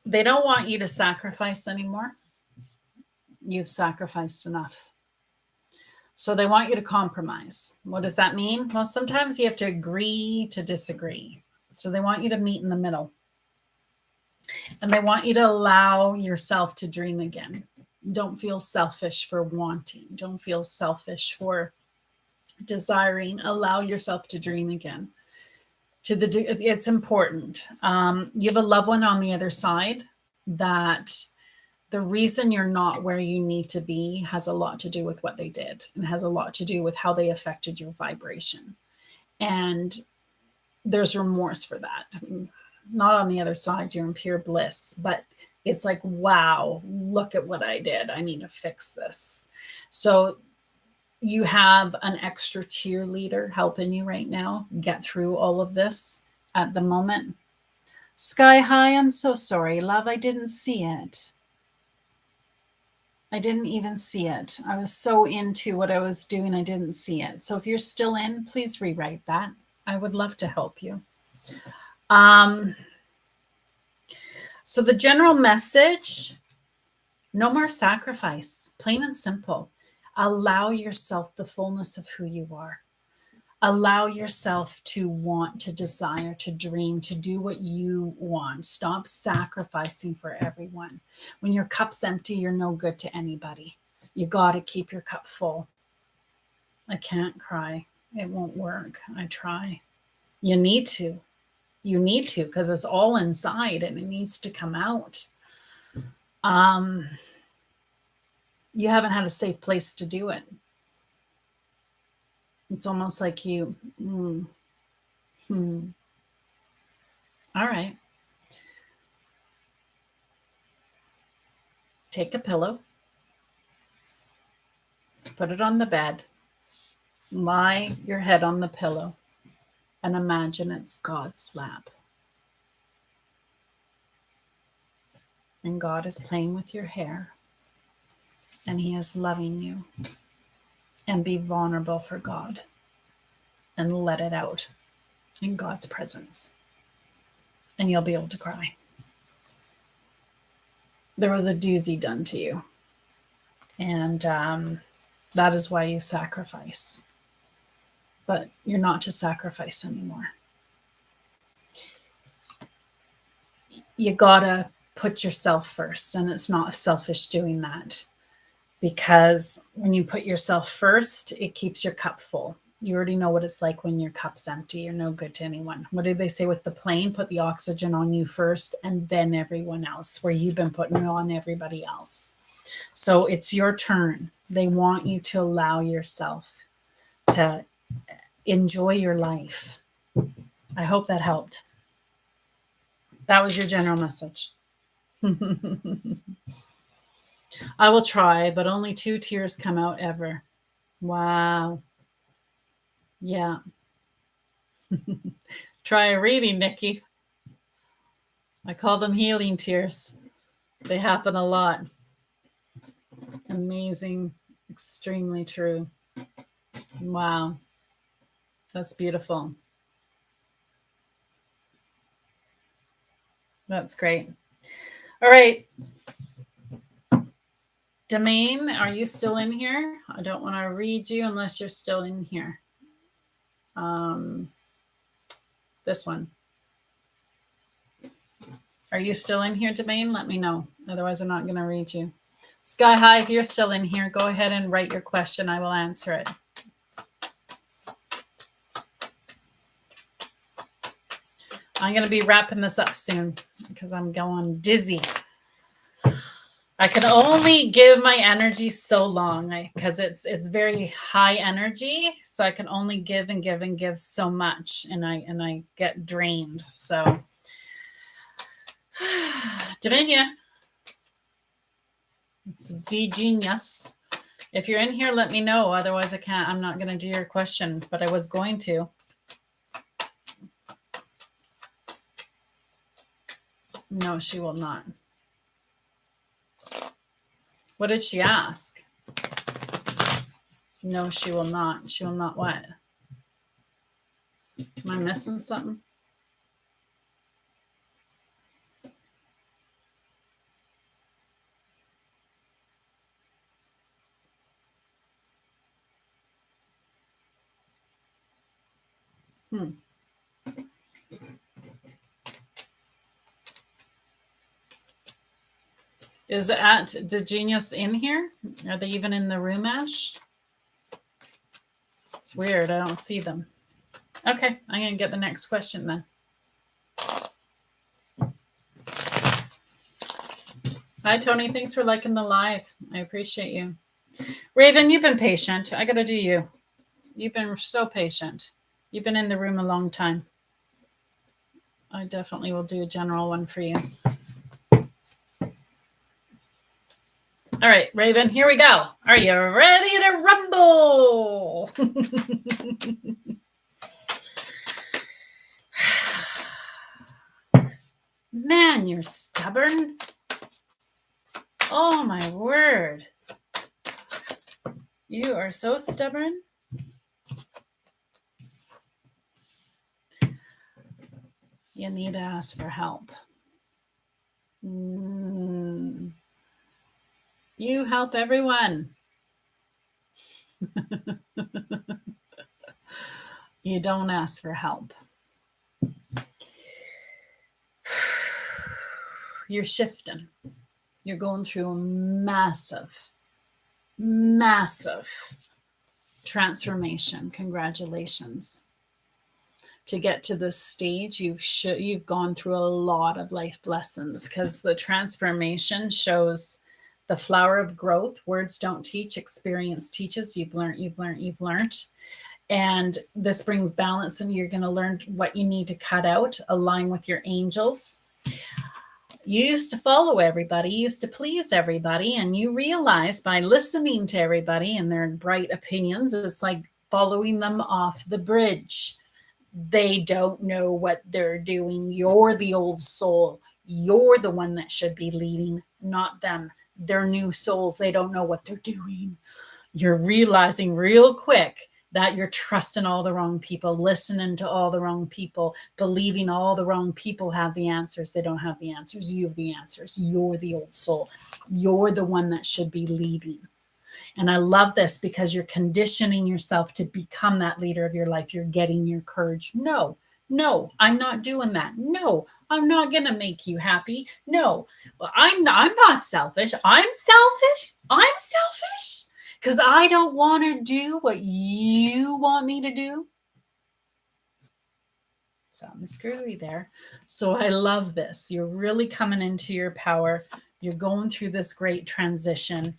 They don't want you to sacrifice anymore. You've sacrificed enough. So they want you to compromise. What does that mean? Well, sometimes you have to agree to disagree. So they want you to meet in the middle. And they want you to allow yourself to dream again. Don't feel selfish for wanting. Don't feel selfish for desiring. Allow yourself to dream again. It's important. You have a loved one on the other side that the reason you're not where you need to be has a lot to do with what they did, and has a lot to do with how they affected your vibration. And there's remorse for that. Not on the other side, you're in pure bliss, but it's like, wow, look at what I did. I need to fix this. So you have an extra cheerleader helping you right now get through all of this at the moment. Sky High, I'm so sorry, love. I didn't see it. I didn't even see it. I was so into what I was doing, I didn't see it. So if you're still in, please rewrite that. I would love to help you. So the general message, no more sacrifice, plain and simple. Allow yourself the fullness of who you are. Allow yourself to want, to desire, to dream, to do what you want. Stop sacrificing for everyone. When your cup's empty, you're no good to anybody. You got to keep your cup full. I can't cry. It won't work. I try. You need to. You need to, because it's all inside and it needs to come out. You haven't had a safe place to do it. It's almost like you, all right. Take a pillow, put it on the bed, lie your head on the pillow, and imagine it's God's lap. And God is playing with your hair. And He is loving you. And be vulnerable for God. And let it out in God's presence. And you'll be able to cry. There was a doozy done to you. And that is why you sacrifice. But you're not to sacrifice anymore. You gotta put yourself first, and it's not selfish doing that, because when you put yourself first, it keeps your cup full. You already know what it's like when your cup's empty. You're no good to anyone. What did they say with the plane? Put the oxygen on you first and then everyone else, where you've been putting it on everybody else. So it's your turn. They want you to allow yourself to enjoy your life. I hope that helped. That was your general message. I will try, but only 2 tears come out ever. Wow. Yeah. Try a reading, Nikki. I call them healing tears. They happen a lot. Amazing. Extremely true. Wow. That's beautiful. That's great. All right. Domain, are you still in here? I don't want to read you unless you're still in here. This one. Are you still in here, Domain? Let me know. Otherwise, I'm not going to read you. Sky High, if you're still in here, go ahead and write your question. I will answer it. I'm going to be wrapping this up soon because I'm going dizzy. I can only give my energy so long because it's very high energy. So I can only give and give and give so much, and I get drained. So, Dominia, it's D-Genius. If you're in here, let me know. Otherwise, I can't. I'm not going to do your question, but I was going to. No, she will not. What did she ask? No, she will not. She will not what? Am I missing something? Is at the Genius in here? Are they even in the room, Ash? It's weird. I don't see them. Okay, I'm going to get the next question then. Hi, Tony. Thanks for liking the live. I appreciate you. Raven, you've been patient. I got to do you. You've been so patient. You've been in the room a long time. I definitely will do a general one for you. All right, Raven, here we go. Are you ready to rumble? Man, you're stubborn. Oh, my word. You are so stubborn. You need to ask for help. You help everyone. You don't ask for help. You're shifting. You're going through a massive transformation. Congratulations. To get to this stage, you've gone through a lot of life lessons, because the transformation shows the flower of growth. Words don't teach, experience teaches. You've learned. And this brings balance, and you're going to learn what you need to cut out, align with your angels. You used to follow everybody, you used to please everybody, and you realize by listening to everybody and their bright opinions, it's like following them off the bridge. They don't know what they're doing. You're the old soul. You're the one that should be leading, not them. They're new souls. They don't know what they're doing. You're realizing real quick that you're trusting all the wrong people, listening to all the wrong people, believing all the wrong people have the answers. They don't have the answers. You have the answers. You're the old soul. You're the one that should be leading. And I love this because you're conditioning yourself to become that leader of your life. You're getting your courage. No, no, I'm not doing that. No, I'm not going to make you happy. No, well, I'm not selfish. I'm selfish. I'm selfish because I don't want to do what you want me to do. Something screwy there. So I love this. You're really coming into your power. You're going through this great transition.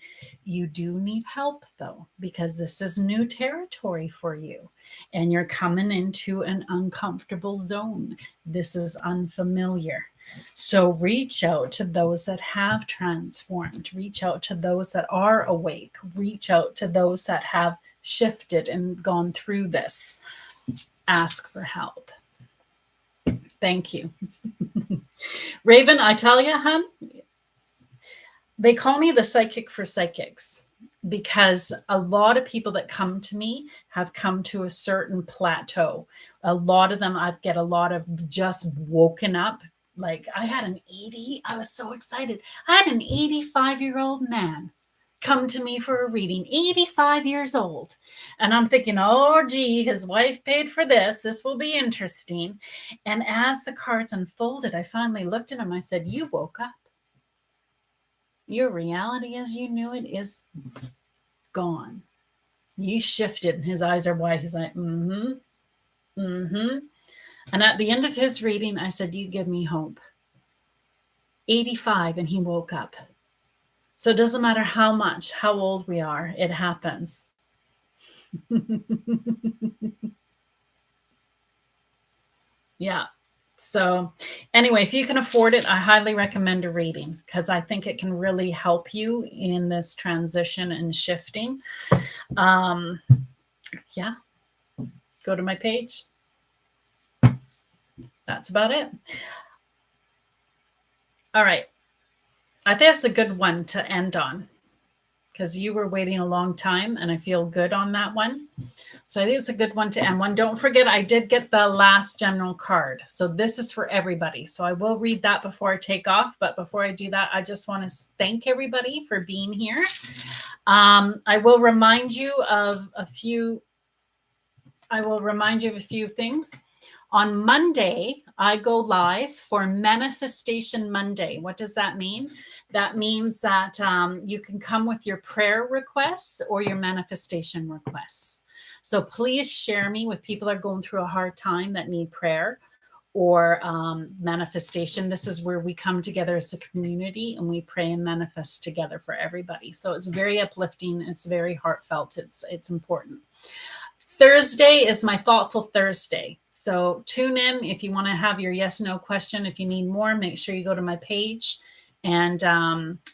You do need help though, because this is new territory for you and you're coming into an uncomfortable zone. This is unfamiliar. So reach out to those that have transformed, reach out to those that are awake, reach out to those that have shifted and gone through this. Ask for help. Thank you. Raven, I tell you, hun, they call me the psychic for psychics because a lot of people that come to me have come to a certain plateau. A lot of them, I get a lot of just woken up. Like I was so excited. I had an 85-year-old man come to me for a reading, 85 years old. And I'm thinking, oh, gee, his wife paid for this. This will be interesting. And as the cards unfolded, I finally looked at him. I said, you woke up. Your reality as you knew it is gone. You shifted. And his eyes are wide. He's like, mm-hmm. And at the end of his reading, I said, you give me hope. 85, and he woke up. So it doesn't matter how old we are, it happens. Yeah. So anyway, if you can afford it, I highly recommend a reading because I think it can really help you in this transition and shifting. Yeah. Go to my page. That's about it. All right. I think that's a good one to end on because you were waiting a long time and I feel good on that one. So I think it's a good one to end on. Don't forget, I did get the last general card. So this is for everybody. So I will read that before I take off. But before I do that, I just want to thank everybody for being here. I will remind you of a few things. On Monday, I go live for Manifestation Monday. What does that mean? That means that you can come with your prayer requests or your manifestation requests. So please share me with people that are going through a hard time that need prayer or manifestation. This is where we come together as a community and we pray and manifest together for everybody. So it's very uplifting. It's very heartfelt. It's important. Thursday is my Thoughtful Thursday. So tune in if you want to have your yes, no question. If you need more, make sure you go to my page and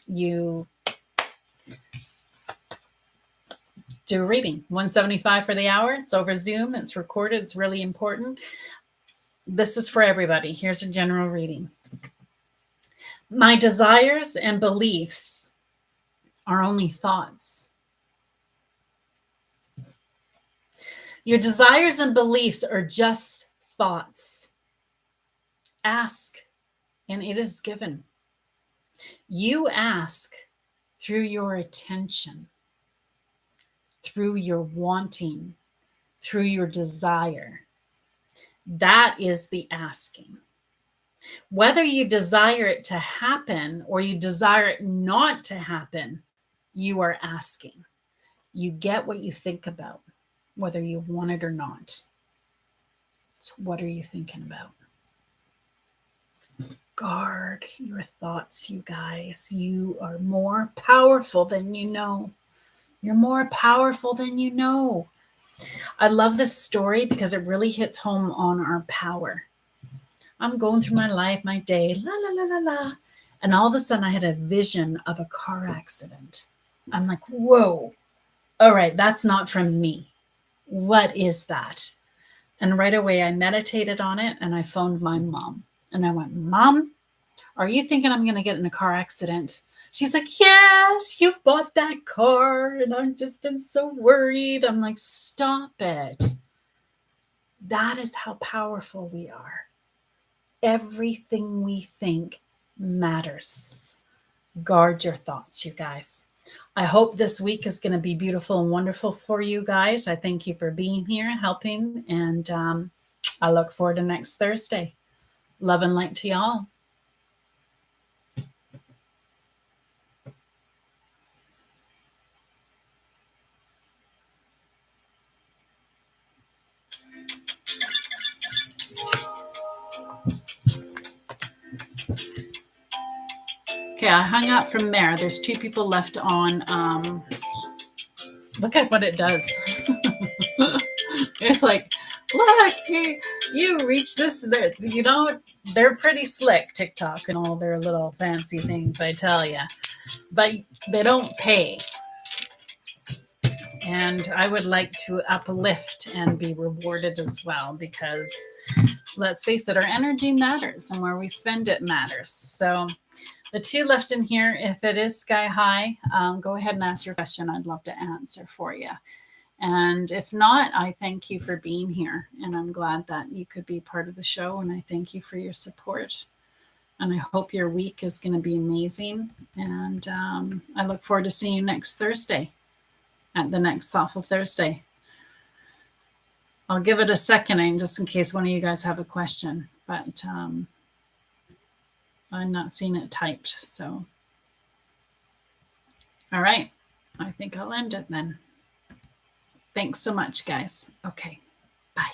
you do a reading. $175 for the hour. It's over Zoom. It's recorded. It's really important. This is for everybody. Here's a general reading. My desires and beliefs are only thoughts. Your desires and beliefs are just thoughts. Ask, and it is given. You ask through your attention, through your wanting, through your desire. That is the asking. Whether you desire it to happen or you desire it not to happen, you are asking. You get what you think about, whether you want it or not. So what are you thinking about? Guard your thoughts, you guys. You are more powerful than you know. You're more powerful than you know. I love this story because it really hits home on our power. I'm going through my life, my day, la, la, la, la, la. And all of a sudden I had a vision of a car accident. I'm like, whoa, all right, that's not from me. What is that? And right away I meditated on it and I phoned my mom. And I went, Mom, Are you thinking I'm going to get in a car accident? She's like, yes, you bought that car. And I've just been so worried. I'm like, stop it. That is how powerful we are. Everything we think matters. Guard your thoughts, you guys. I hope this week is going to be beautiful and wonderful for you guys. I thank you for being here, helping, and I look forward to next Thursday. Love and light to y'all. Okay, I hung up from there. There's 2 people left on. Look at what it does. It's like, look, you reach this. You know, they're pretty slick, TikTok and all their little fancy things, I tell you. But they don't pay. And I would like to uplift and be rewarded as well, because let's face it, our energy matters and where we spend it matters. So the 2 left in here, if it is sky high, go ahead and ask your question. I'd love to answer for you. And if not, I thank you for being here. And I'm glad that you could be part of the show. And I thank you for your support. And I hope your week is going to be amazing. And I look forward to seeing you next Thursday at the next Thoughtful Thursday. I'll give it a second just in case one of you guys have a question. But I'm not seeing it typed. So, all right. I think I'll end it then. Thanks so much, guys. Okay. Bye.